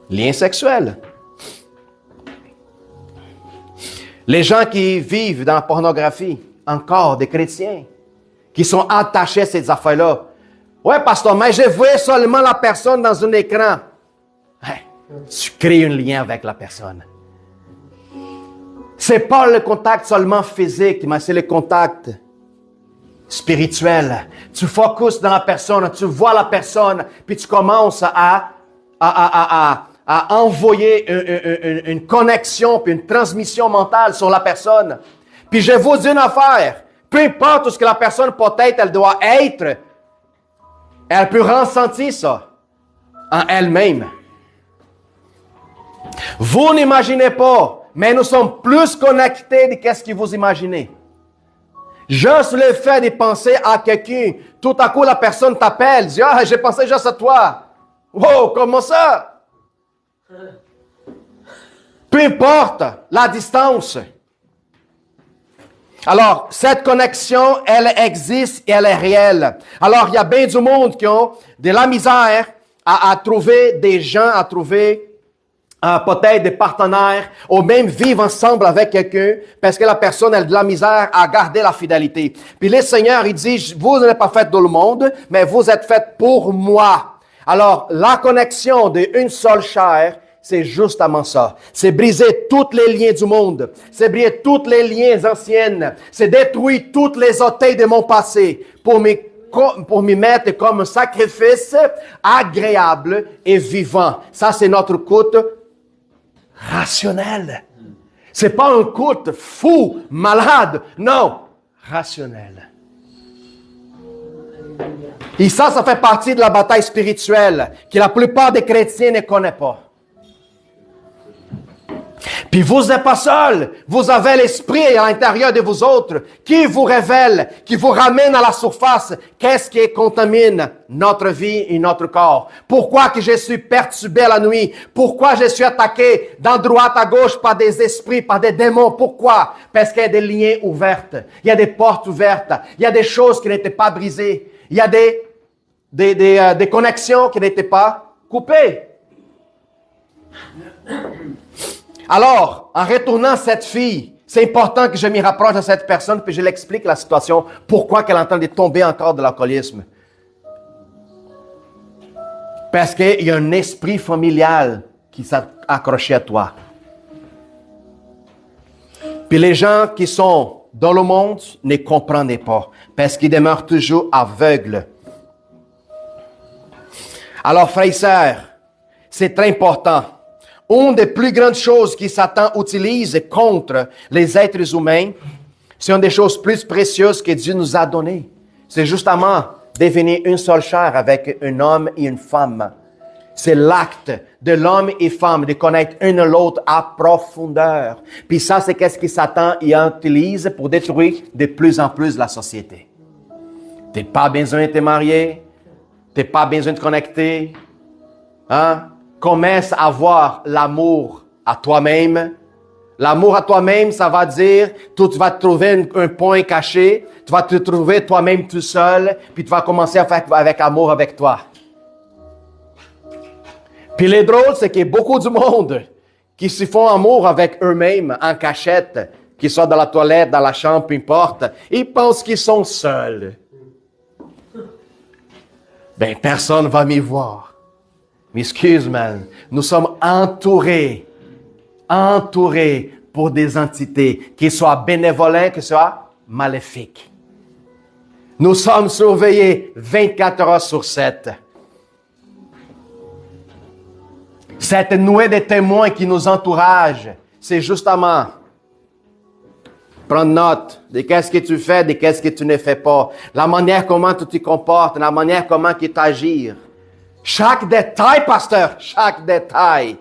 A: Lien sexuel. Les gens qui vivent dans la pornographie, encore des chrétiens, qui sont attachés à ces affaires-là. Ouais, pasteur, mais je vois seulement la personne dans un écran. Hey, tu crées un lien avec la personne. C'est pas le contact seulement physique, mais c'est le contact spirituel. Tu focuses dans la personne, tu vois la personne, puis tu commences à envoyer une connexion puis une transmission mentale sur la personne. Puis je vous dis une affaire, peu importe ce que la personne peut-être, elle doit être, elle peut ressentir ça en elle-même. Vous n'imaginez pas, mais nous sommes plus connectés de ce que vous imaginez. Juste le fait de penser à quelqu'un, tout à coup la personne t'appelle, dit « Ah, j'ai pensé juste à toi. » Wow, comment ça? Peu importe la distance. Alors, cette connexion, elle existe et elle est réelle. Alors, il y a bien du monde qui ont de la misère à trouver des gens, à trouver peut-être des partenaires, ou même vivre ensemble avec quelqu'un, parce que la personne a de la misère à garder la fidélité. Puis le Seigneur, il dit, vous n'êtes pas fait dans le monde, mais vous êtes fait pour moi. Alors, la connexion d'une seule chair, c'est justement ça. C'est briser tous les liens du monde. C'est briser tous les liens anciens. C'est détruire toutes les autels de mon passé pour m'y mettre comme un sacrifice agréable et vivant. Ça, c'est notre culte rationnel. C'est pas un culte fou, malade. Non, rationnel. Et ça fait partie de la bataille spirituelle que la plupart des chrétiens ne connaissent pas. Puis vous n'êtes pas seul. Vous avez l'Esprit à l'intérieur de vous autres qui vous révèle, qui vous ramène à la surface. Qu'est-ce qui contamine notre vie et notre corps? Pourquoi que je suis perturbé la nuit? Pourquoi je suis attaqué d'en droite à gauche par des esprits, par des démons? Pourquoi? Parce qu'il y a des liens ouverts. Il y a des portes ouvertes. Il y a des choses qui n'étaient pas brisées. Il y a des connexions qui n'étaient pas coupées. Alors, en retournant cette fille, c'est important que je m'y rapproche de cette personne, puis je l'explique la situation, pourquoi qu'elle est en train de tomber encore de l'alcoolisme. Parce qu'il y a un esprit familial qui s'est accroché à toi. Puis les gens qui sont dans le monde ne comprennent pas, parce qu'ils demeurent toujours aveugles. Alors, frères et sœurs, c'est très important. Une des plus grandes choses que Satan utilise contre les êtres humains, c'est une des choses plus précieuses que Dieu nous a données. C'est justement devenir une seule chair avec un homme et une femme. C'est l'acte de l'homme et femme de connaître un l'autre à profondeur. Puis ça, c'est qu'est-ce que Satan utilise pour détruire de plus en plus la société. T'es pas besoin de te marier, t'es pas besoin de te connecter, hein? Commence à avoir l'amour à toi-même. L'amour à toi-même, ça va dire, tu vas te trouver un point caché, tu vas te trouver toi-même tout seul, puis tu vas commencer à faire avec amour avec toi. Puis le drôle, c'est qu'il y a beaucoup de monde qui se font amour avec eux-mêmes en cachette, qu'ils soient dans la toilette, dans la chambre, peu importe. Ils pensent qu'ils sont seuls. Ben, personne va m'y voir. Mais excuse, man, nous sommes entourés pour des entités, qu'ils soient bénévolents, qu'ils soient maléfiques. Nous sommes surveillés 24 heures sur 7. Cette nuée de témoins qui nous entourage, c'est justement prendre note de qu'est-ce que tu fais, de qu'est-ce que tu ne fais pas, la manière comment tu te comportes, la manière comment tu agis. Chaque détail, pasteur, chaque détail,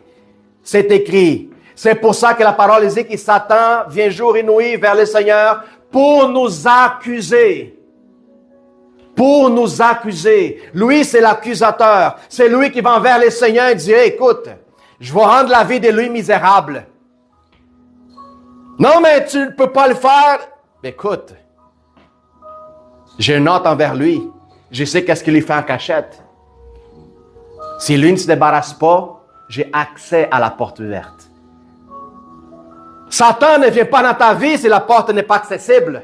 A: c'est écrit. C'est pour ça que la parole dit que Satan vient jour et nuit vers le Seigneur pour nous accuser. Pour nous accuser. Lui, c'est l'accusateur. C'est lui qui va vers le Seigneur et dit, hey, écoute, je vais rendre la vie de lui misérable. Non, mais tu ne peux pas le faire. Écoute, j'ai une note envers lui. Je sais qu'est-ce qu'il lui fait en cachette. Si lui ne se débarrasse pas, j'ai accès à la porte ouverte. Satan ne vient pas dans ta vie si la porte n'est pas accessible.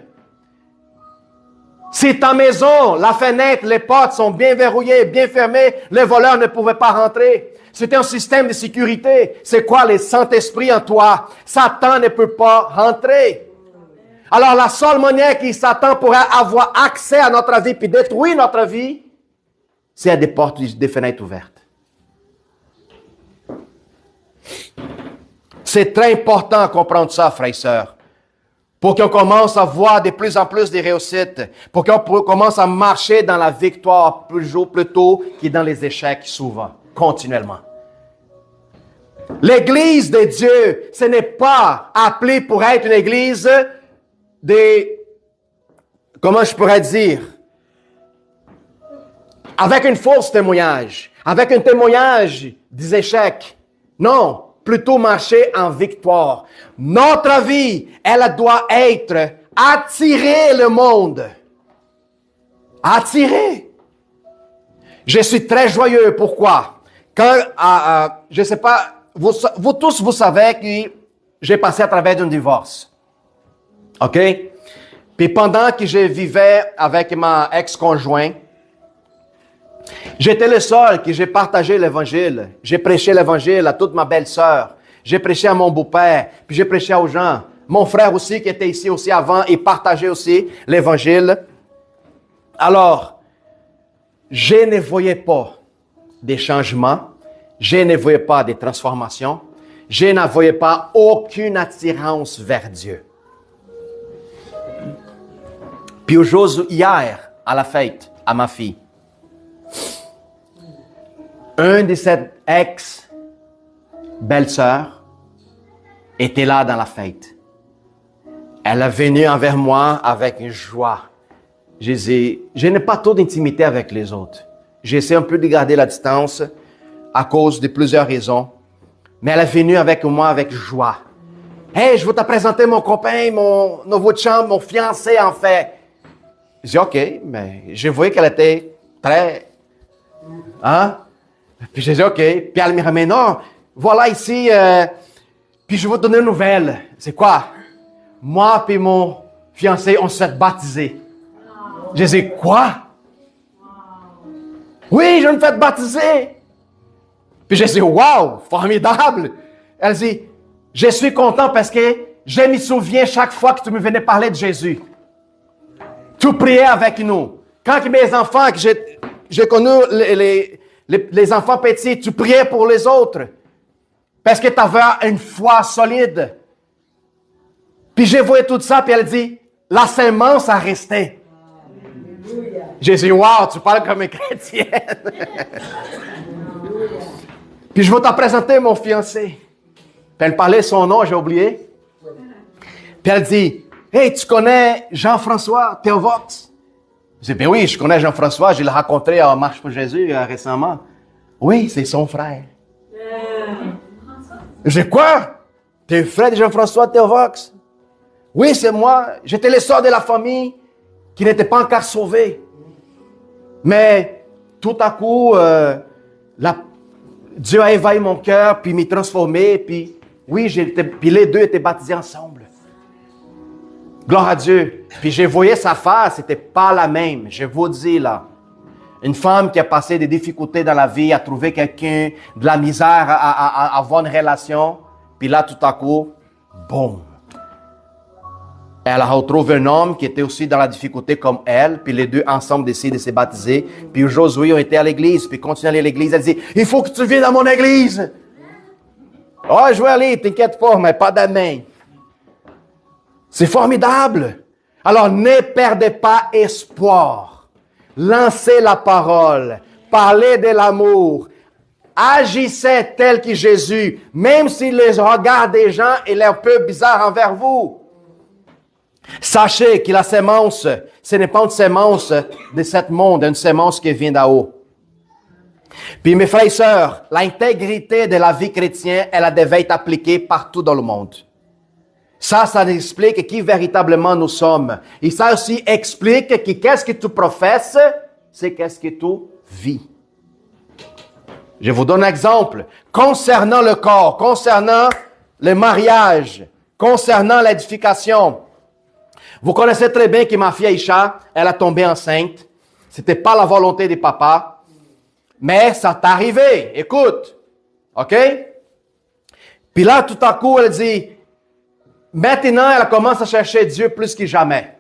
A: Si ta maison, la fenêtre, les portes sont bien verrouillées, bien fermées, les voleurs ne pouvaient pas rentrer. C'est un système de sécurité. C'est quoi le Saint-Esprit en toi? Satan ne peut pas rentrer. Alors la seule manière que Satan pourrait avoir accès à notre vie puis détruire notre vie, c'est à des portes, des fenêtres ouvertes. C'est très important de comprendre ça, frères et sœurs, pour qu'on commence à voir de plus en plus de réussites, pour qu'on commence à marcher dans la victoire plutôt que dans les échecs souvent, continuellement. L'Église de Dieu, ce n'est pas appelé pour être une Église comment je pourrais dire, avec une fausse témoignage, avec un témoignage des échecs. Non. Plutôt marcher en victoire. Notre vie, elle doit être attirer le monde. Attirer. Je suis très joyeux. Pourquoi? Quand, je ne sais pas, vous tous, vous savez que j'ai passé à travers un divorce. OK? Puis pendant que je vivais avec ma ex-conjoint, j'étais le seul que j'ai partagé l'Évangile. J'ai prêché l'Évangile à toute ma belle-sœur. J'ai prêché à mon beau-père, puis j'ai prêché aux gens. Mon frère aussi, qui était ici aussi avant, il partageait aussi l'Évangile. Alors, je ne voyais pas des changements, je ne voyais pas des transformations, je ne voyais pas aucune attirance vers Dieu. Puis aujourd'hui, hier, à la fête, à ma fille, un de ses ex-belles-sœurs était là dans la fête. Elle est venue envers moi avec une joie. Je disais, je n'ai pas trop d'intimité avec les autres. J'essaie un peu de garder la distance à cause de plusieurs raisons. Mais elle est venue avec moi avec joie. Hey, je veux te présenter mon copain, mon nouveau chum, mon fiancé en fait. Je dis, OK, mais je voyais qu'elle était très... Hein? Puis je dis, OK. Puis elle me ramène, non, voilà ici, puis je vais te donner une nouvelle. C'est quoi? Moi puis mon fiancé, on s'est baptisés. Je dis, quoi? Oui, je me fais baptiser. Puis je dis, wow, formidable. Elle dit, je suis content parce que je me souviens chaque fois que tu me venais parler de Jésus. Tu priais avec nous. Quand mes enfants, que j'ai connu les enfants petits, tu priais pour les autres. Parce que tu avais une foi solide. Puis j'ai vu tout ça, puis elle dit, la semence a resté. J'ai dit, wow, tu parles comme une chrétienne. Puis je vais te présenter mon fiancé. Puis elle parlait son nom, j'ai oublié. Puis elle dit, hey, tu connais Jean-François Théovox? Je dis, ben oui, je connais Jean-François, je l'ai rencontré à Marche pour Jésus récemment. Oui, c'est son frère. Je dis, quoi? T'es le frère de Jean-François Théovox? Oui, c'est moi. J'étais le seul de la famille qui n'était pas encore sauvé. Mais tout à coup, Dieu a éveillé mon cœur, puis m'a transformé, puis oui, puis les deux étaient baptisés ensemble. Gloire à Dieu. Puis je voyais sa face, c'était pas la même. Je vous dis là. Une femme qui a passé des difficultés dans la vie, a trouvé quelqu'un, de la misère à avoir une relation. Puis là, tout à coup, boum. Elle a retrouvé un homme qui était aussi dans la difficulté comme elle. Puis les deux ensemble décident de se baptiser. Puis aujourd'hui, ils ont été à l'église. Puis continuent à aller à l'église. Elle dit, il faut que tu viennes à mon église. Oh, je vais aller, t'inquiète pas, mais pas demain. C'est formidable. Alors, ne perdez pas espoir. Lancez la parole. Parlez de l'amour. Agissez tel que Jésus. Même si les regards des gens est un peu bizarre envers vous. Sachez que la sémence, ce n'est pas une sémence de ce monde, une sémence qui vient d'en haut. Puis mes frères et sœurs, l'intégrité de la vie chrétienne, elle devait être appliquée partout dans le monde. Ça explique qui véritablement nous sommes. Et ça aussi explique que qu'est-ce que tu professes, c'est qu'est-ce que tu vis. Je vous donne un exemple. Concernant le corps, concernant le mariage, concernant l'édification. Vous connaissez très bien que ma fille Aïcha, elle a tombé enceinte. C'était pas la volonté des papas. Mais ça t'est arrivé. Écoute. OK? Puis là, tout à coup, elle dit, maintenant, elle commence à chercher Dieu plus que jamais.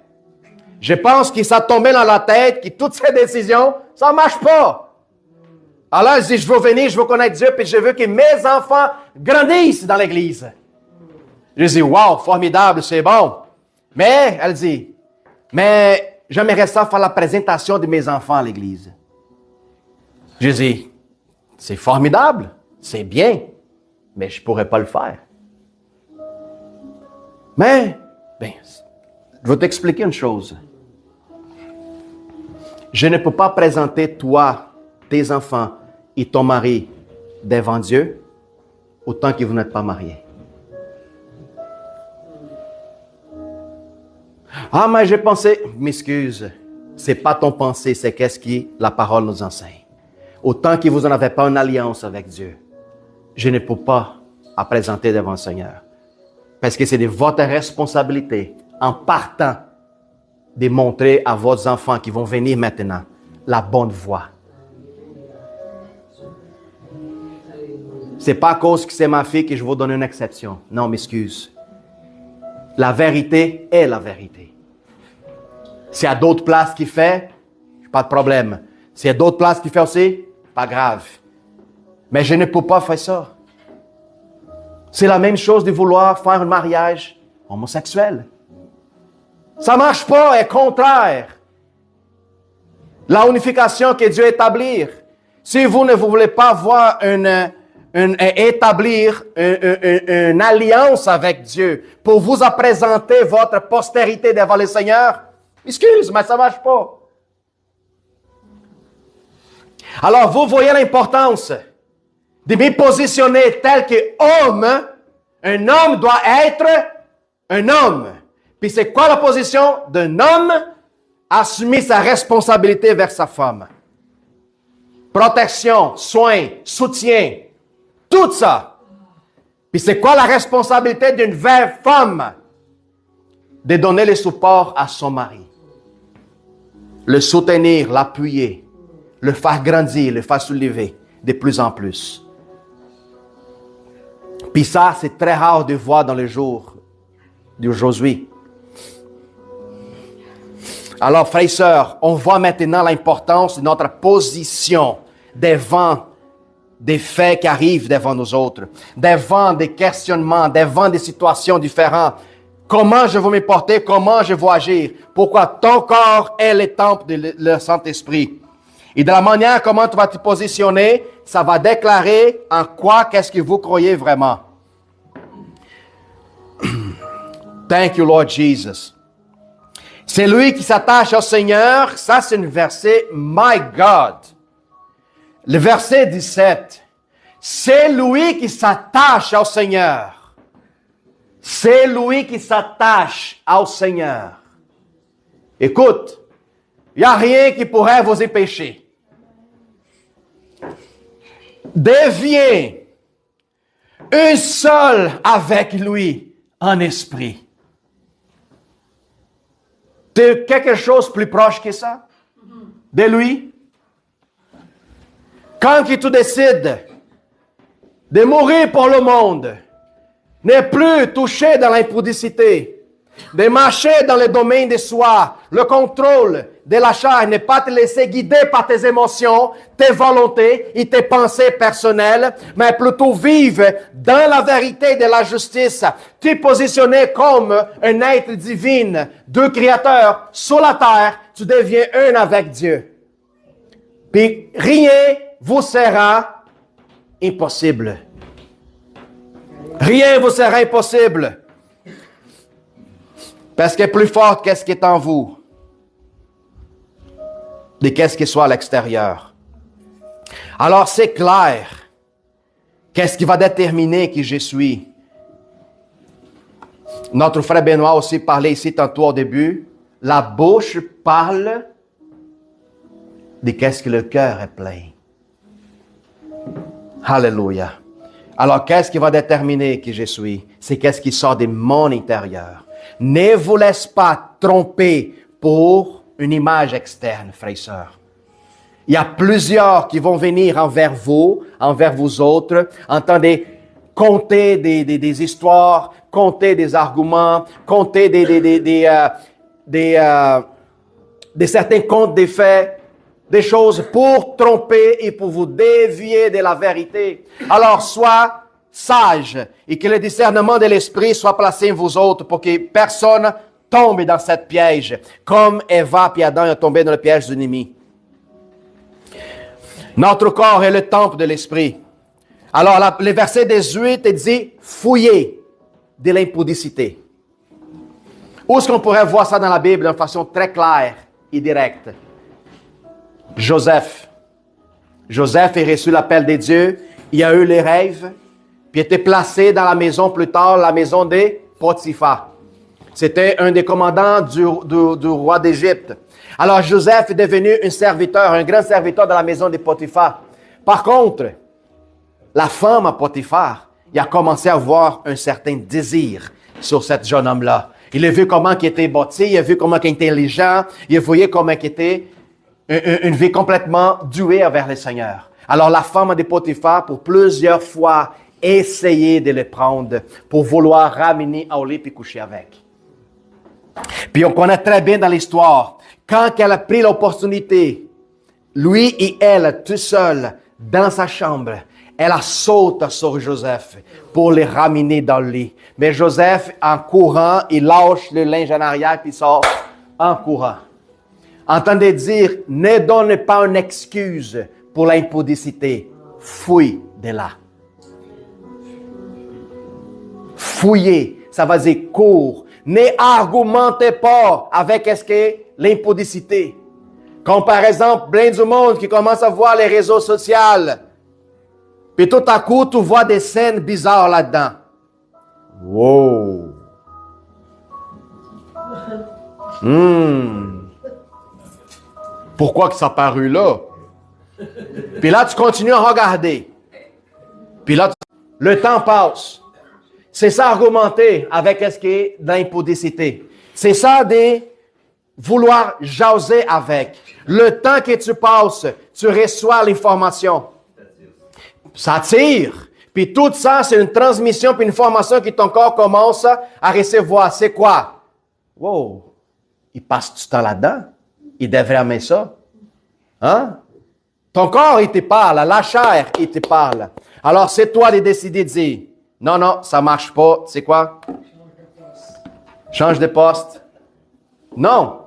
A: Je pense que ça tombé dans la tête, que toutes ces décisions, ça ne marche pas. Alors, elle dit, je veux venir, je veux connaître Dieu, puis je veux que mes enfants grandissent dans l'église. Je dis, wow, formidable, c'est bon. Mais, elle dit, mais j'aimerais ça faire la présentation de mes enfants à l'église. Je dis, c'est formidable, c'est bien, mais je ne pourrais pas le faire. Mais, je vais t'expliquer une chose. Je ne peux pas présenter toi, tes enfants et ton mari devant Dieu autant que vous n'êtes pas mariés. Ah, mais j'ai pensé, m'excuse, c'est pas ton pensée, c'est qu'est-ce que la parole nous enseigne. Autant que vous n'en avez pas une alliance avec Dieu, je ne peux pas à présenter devant le Seigneur. Parce que c'est de votre responsabilité, en partant, de montrer à vos enfants qui vont venir maintenant la bonne voie. C'est pas à cause que c'est ma fille que je vous donne une exception. Non, m'excuse. La vérité est la vérité. S'il y a d'autres places qui fait, pas de problème. S'il y a d'autres places qui fait aussi, pas grave. Mais je ne peux pas faire ça. C'est la même chose de vouloir faire un mariage homosexuel. Ça ne marche pas, est contraire. La unification que Dieu établit. Si vous ne voulez pas voir établir une alliance avec Dieu pour vous présenter votre postérité devant le Seigneur, excuse, mais ça ne marche pas. Alors, vous voyez l'importance de me positionner tel qu'homme. Un homme doit être un homme. Puis c'est quoi la position d'un homme? Assumer sa responsabilité vers sa femme. Protection, soin, soutien, tout ça. Puis c'est quoi la responsabilité d'une vraie femme? De donner le support à son mari. Le soutenir, l'appuyer, le faire grandir, le faire soulever de plus en plus. Puis ça, c'est très rare de voir dans les jours d'aujourd'hui. Alors, frères et sœurs, on voit maintenant l'importance de notre position devant des faits qui arrivent devant nous autres, devant des questionnements, devant des situations différentes. Comment je vais me porter, comment je vais agir? Pourquoi ton corps est le temple du Saint-Esprit. Et de la manière comment tu vas te positionner, ça va déclarer en quoi qu'est-ce que vous croyez vraiment. Thank you, Lord Jesus. C'est lui qui s'attache au Seigneur. Ça, c'est un verset, my God. Le verset 17. C'est lui qui s'attache au Seigneur. C'est lui qui s'attache au Seigneur. Écoute, il n'y a rien qui pourrait vous empêcher. Deviens un seul avec lui en esprit. De quelque chose plus proche que ça? De lui? Quand tu décides de mourir pour le monde, ne plus toucher dans l'impudicité, de marcher dans le domaine de soi, le contrôle de la chair, ne pas te laisser guider par tes émotions, tes volontés et tes pensées personnelles, mais plutôt vivre dans la vérité de la justice, te positionner comme un être divin, deux créateurs sur la terre, tu deviens un avec Dieu. Puis rien vous sera impossible. Rien vous sera impossible. Parce que plus fort qu'est-ce qui est en vous de qu'est-ce qui soit à l'extérieur. Alors c'est clair. Qu'est-ce qui va déterminer qui je suis? Notre frère Benoît aussi parlait ici tantôt au début. La bouche parle de qu'est-ce que le cœur est plein. Alléluia. Alors qu'est-ce qui va déterminer qui je suis? C'est qu'est-ce qui sort de mon intérieur. Ne vous laisse pas tromper pour une image externe, frères et sœurs. Il y a plusieurs qui vont venir envers vous autres, entendez, conter des histoires, conter des arguments, conter de certains contes des faits, des choses pour tromper et pour vous dévier de la vérité. Alors, sois sage et que le discernement de l'esprit soit placé en vous autres pour que personne tombe dans cette piège, comme Eva et Adam ont tombé dans le piège de l'ennemi. Notre corps est le temple de l'esprit. Alors, le verset 18 dit « Fouillez de l'impudicité ». Où est-ce qu'on pourrait voir ça dans la Bible de façon très claire et directe? Joseph. Joseph a reçu l'appel de Dieu, il a eu les rêves, puis était placé dans la maison plus tard, la maison de Potiphar. C'était un des commandants du roi d'Égypte. Alors Joseph est devenu un serviteur, un grand serviteur dans la maison de Potiphar. Par contre, la femme à Potiphar il a commencé à avoir un certain désir sur ce jeune homme-là. Il a vu comment il était bâti, il a vu comment il était intelligent, il a vu comment il était une vie complètement douée envers le Seigneur. Alors la femme de Potiphar, pour plusieurs fois, essayé de le prendre pour vouloir ramener au lit et coucher avec. Puis on connaît très bien dans l'histoire, quand elle a pris l'opportunité, lui et elle, tout seuls, dans sa chambre, elle a sauté sur Joseph pour le ramener dans le lit. Mais Joseph, en courant, il lâche le linge en arrière puis sort en courant. Entendez dire, ne donne pas une excuse pour l'impudicité. Fuis de là. Fouillez, ça veut dire cours. Ne argumentez pas avec l'impudicité. Comme par exemple, plein du monde qui commence à voir les réseaux sociaux. Puis tout à coup, tu vois des scènes bizarres là-dedans. Wow! Pourquoi que ça paru là? Puis là, tu continues à regarder. Puis là, le temps passe. C'est ça argumenter avec l'impudicité. C'est ça de vouloir jaser avec. Le temps que tu passes, tu reçois l'information. Ça tire. Puis tout ça, c'est une transmission puis une formation que ton corps commence à recevoir. C'est quoi? Wow! Il passe du temps là-dedans. Il devrait aimer ça. Hein? Ton corps, il te parle. La chair, il te parle. Alors, c'est toi de décider de dire, non, ça marche pas. C'est quoi? Change de poste. Non.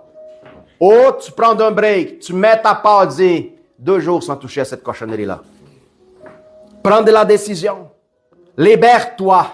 A: Ou tu prends un break. Tu mets ta part, dis 2 jours sans toucher à cette cochonnerie-là. Prends de la décision. Libère-toi.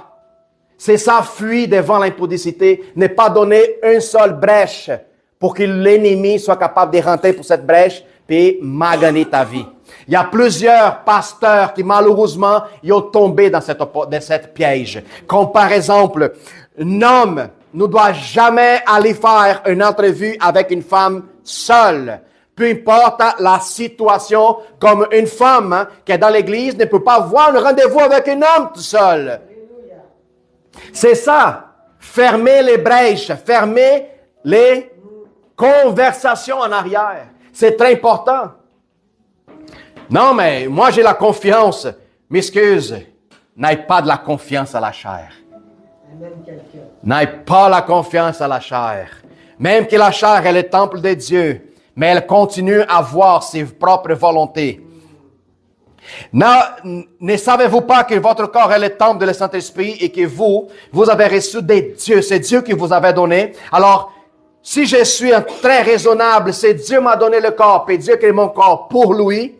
A: C'est ça, fuis devant l'impudicité. Ne pas donner une seule brèche pour que l'ennemi soit capable de rentrer pour cette brèche et maganer ta vie. Il y a plusieurs pasteurs qui, malheureusement, ils ont tombé dans cette piège. Comme par exemple, un homme ne doit jamais aller faire une entrevue avec une femme seule. Peu importe la situation, comme une femme qui est dans l'église ne peut pas avoir un rendez-vous avec un homme tout seul. C'est ça. Fermer les brèches, fermer les conversations en arrière. C'est très important. Non, mais moi j'ai la confiance. M'excuse, n'aie pas de la confiance à la chair. N'aie pas la confiance à la chair. Même que la chair est le temple de Dieu, mais elle continue à avoir ses propres volontés. Ne savez-vous pas que votre corps est le temple de Saint-Esprit et que vous avez reçu des dieux. C'est Dieu qui vous avait donné. Alors, si je suis très raisonnable, c'est Dieu m'a donné le corps et Dieu qui est mon corps pour lui,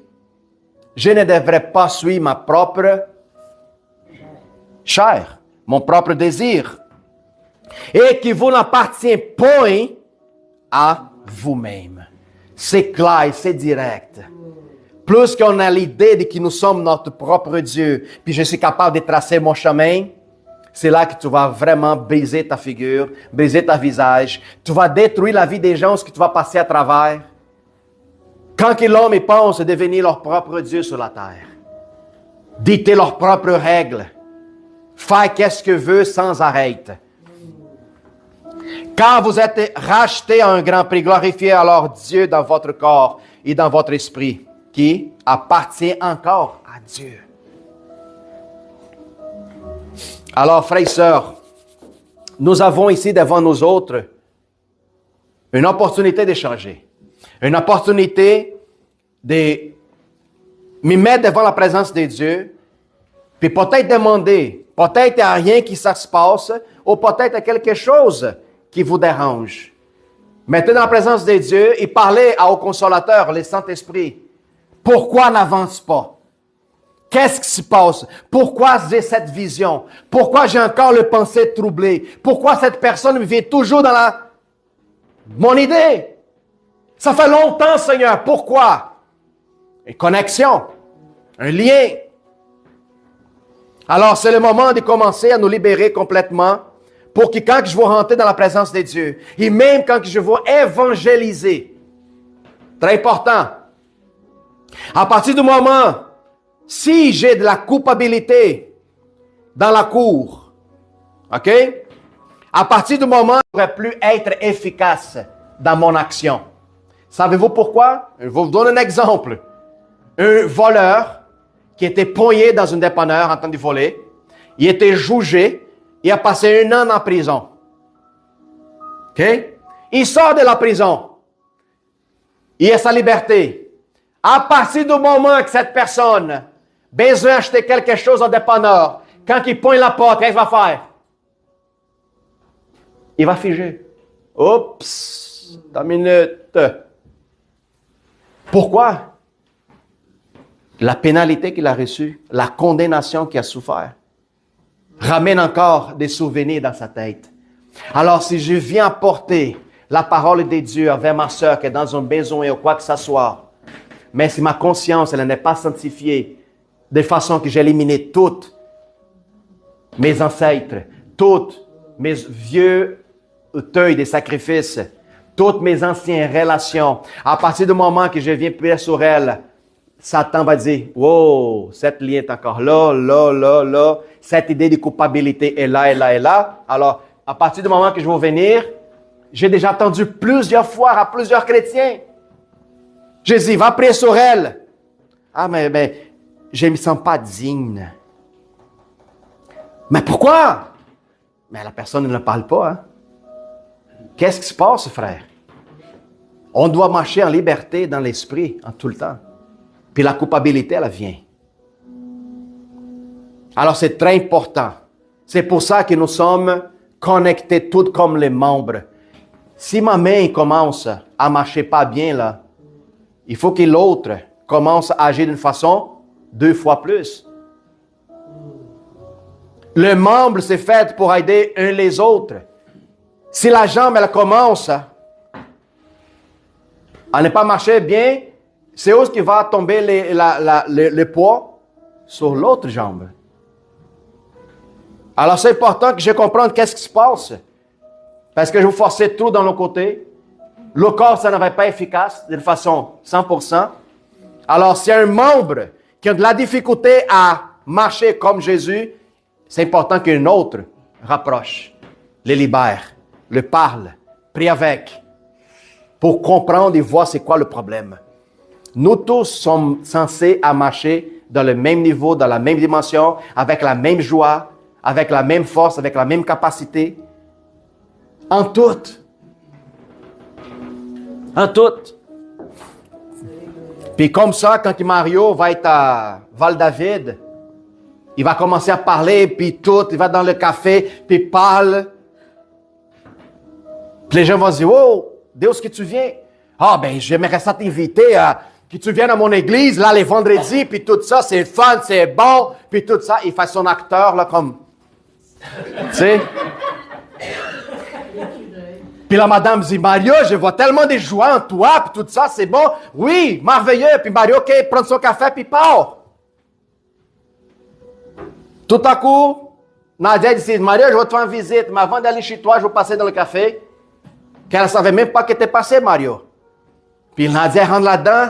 A: je ne devrais pas suivre ma propre chair, mon propre désir. Et qui vous n'appartient point à vous-même. C'est clair, c'est direct. Plus qu'on a l'idée de que nous sommes notre propre Dieu, puis je suis capable de tracer mon chemin, c'est là que tu vas vraiment briser ta figure, briser ta visage. Tu vas détruire la vie des gens, ce que tu vas passer à travers. Quand que l'homme pense devenir leur propre Dieu sur la terre, dicter leurs propres règles, faire qu'est-ce que veut sans arrêt. Quand vous êtes rachetés à un grand prix, glorifiez alors Dieu dans votre corps et dans votre esprit, qui appartient encore à Dieu. Alors, frères et sœurs, nous avons ici devant nous autres une opportunité d'échanger, une opportunité de me mettre devant la présence de Dieu, puis peut-être demander, peut-être il n'y a rien qui ça se passe, ou peut-être il y a quelque chose qui vous dérange. Mettez dans la présence de Dieu et parlez au Consolateur, le Saint-Esprit. Pourquoi n'avance pas? Qu'est-ce qui se passe? Pourquoi j'ai cette vision? Pourquoi j'ai encore le pensée troublée? Pourquoi cette personne vit toujours dans mon idée? Ça fait longtemps, Seigneur. Pourquoi? Une connexion, un lien. Alors, c'est le moment de commencer à nous libérer complètement pour que quand je vais rentrer dans la présence de Dieu, et même quand je vais évangéliser, très important, à partir du moment, si j'ai de la culpabilité, dans la cour. OK? À partir du moment où je ne pourrais plus être efficace dans mon action. Savez-vous pourquoi? Je vais vous donner un exemple. Un voleur qui était poigné dans un dépanneur en train de voler, il était jugé, il a passé 1 an en prison. OK? Il sort de la prison. Il a sa liberté. À partir du moment que cette personne a besoin d'acheter quelque chose au dépanneur, quand il pointe la porte, qu'est-ce qu'il va faire? Il va figer. Oups! Une minute. Pourquoi? La pénalité qu'il a reçue, la condamnation qu'il a souffert, ramène encore des souvenirs dans sa tête. Alors, si je viens apporter la parole de Dieu envers ma soeur qui est dans un besoin ou quoi que ce soit, mais si ma conscience elle n'est pas sanctifiée, de façon que j'ai éliminé toutes mes ancêtres, toutes mes vieux auteuils des sacrifices, toutes mes anciennes relations, à partir du moment que je viens prier sur elle, Satan va dire, « Wow, cette lien est encore là, là, là, là. Cette idée de culpabilité est là, est là, est là. » Alors, à partir du moment que je vais venir, j'ai déjà entendu plusieurs fois à plusieurs chrétiens. Jésus, va prier sur elle. Ah, mais je ne me sens pas digne. Mais pourquoi? Mais la personne ne parle pas. Hein? Qu'est-ce qui se passe, frère? On doit marcher en liberté dans l'esprit en tout le temps. Puis la culpabilité, elle vient. Alors, c'est très important. C'est pour ça que nous sommes connectés tous comme les membres. Si ma main commence à marcher pas bien, là, il faut que l'autre commence à agir d'une façon 2 fois plus. Le membre, c'est fait pour aider un les autres. Si la jambe, elle commence à ne pas marcher bien, c'est où qui va tomber le poids? Sur l'autre jambe. Alors, c'est important que je comprenne qu'est-ce qui se passe. Parce que je vous forçais trop dans le côté. Le corps, ça n'avait pas efficace de façon 100%. Alors, s'il y a un membre qui a de la difficulté à marcher comme Jésus, c'est important qu'un autre rapproche, le libère, le parle, prie avec, pour comprendre et voir c'est quoi le problème. Nous tous sommes censés à marcher dans le même niveau, dans la même dimension, avec la même joie, avec la même force, avec la même capacité. En tout. En tout. Puis comme ça, quand Mario va être à Val-David, il va commencer à parler, puis tout, il va dans le café, puis il parle. Puis les gens vont se dire, « Oh, d'où est-ce que tu viens? » « Ah, ben, j'aimerais ça t'inviter à que tu viennes à mon église, là, les vendredis, puis tout ça, c'est fun, c'est bon, puis tout ça. » Il fait son acteur, là, comme... Tu sais? Puis la madame dit, « Mario, je vois tellement de joie en toi, puis tout ça, c'est bon. » « Oui, merveilleux. » Puis Mario, OK, prend son café, puis part. Tout à coup, Nadia dit, « Mario, je vais te faire une visite, mais avant d'aller chez toi, je vais passer dans le café. » Qu'elle ne savait même pas que t'es passé, Mario. Puis Nadia rentre là-dedans,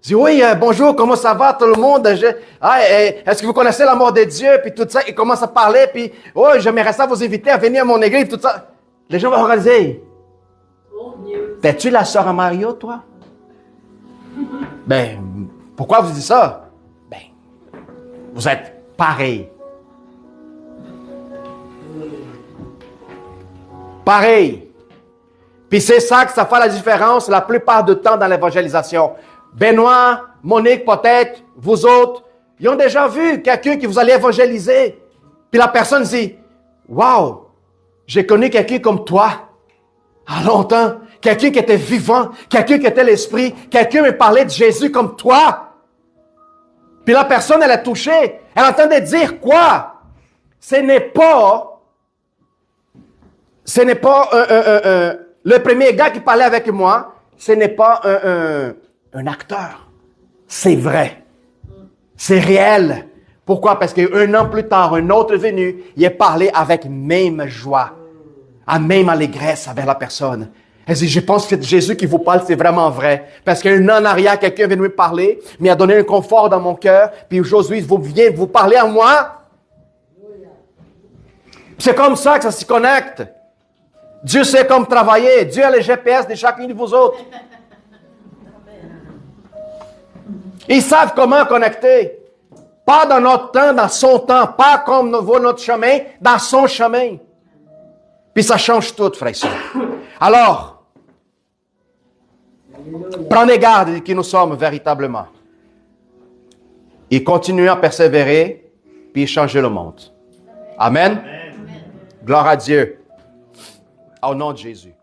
A: dit, « Oui, bonjour, comment ça va tout le monde? Est-ce que vous connaissez l'amour de Dieu? » Puis tout ça, il commence à parler, puis « Oh, j'aimerais ça vous inviter à venir à mon église, tout ça. » Les gens vont réaliser, « T'es-tu la sœur à Mario, toi? » Ben, pourquoi vous dites ça? Ben, vous êtes pareil. Pareil. Puis c'est ça que ça fait la différence la plupart du temps dans l'évangélisation. Benoît, Monique, peut-être, vous autres, ils ont déjà vu quelqu'un qui vous allait évangéliser. Puis la personne dit, « Wow, j'ai connu quelqu'un comme toi, à longtemps. Quelqu'un qui était vivant, quelqu'un qui était l'esprit, quelqu'un me parlait de Jésus comme toi. » Puis la personne, elle est touchée. Elle entendait dire quoi? Ce n'est pas le premier gars qui parlait avec moi, ce n'est pas un acteur. C'est vrai. C'est réel. Pourquoi? Parce qu'un an plus tard, un autre est venu, il est parlé avec même joie, même allégresse avec la personne. Elle dit, je pense que Jésus qui vous parle, c'est vraiment vrai. Parce qu'un an en arrière, quelqu'un est venu me parler, mais a donné un confort dans mon cœur, puis aujourd'hui, il vient vous parler à moi. C'est comme ça que ça s'y connecte. Dieu sait comment travailler. Dieu a le GPS de chacun de vous autres. Ils savent comment connecter. Pas dans notre temps, dans son temps. Pas comme nous voit notre chemin, dans son chemin. Puis ça change tout, frères et sœurs. Alors, prenez garde de qui nous sommes véritablement. Et continuez à persévérer, puis changer le monde. Amen. Gloire à Dieu. Au nom de Jésus.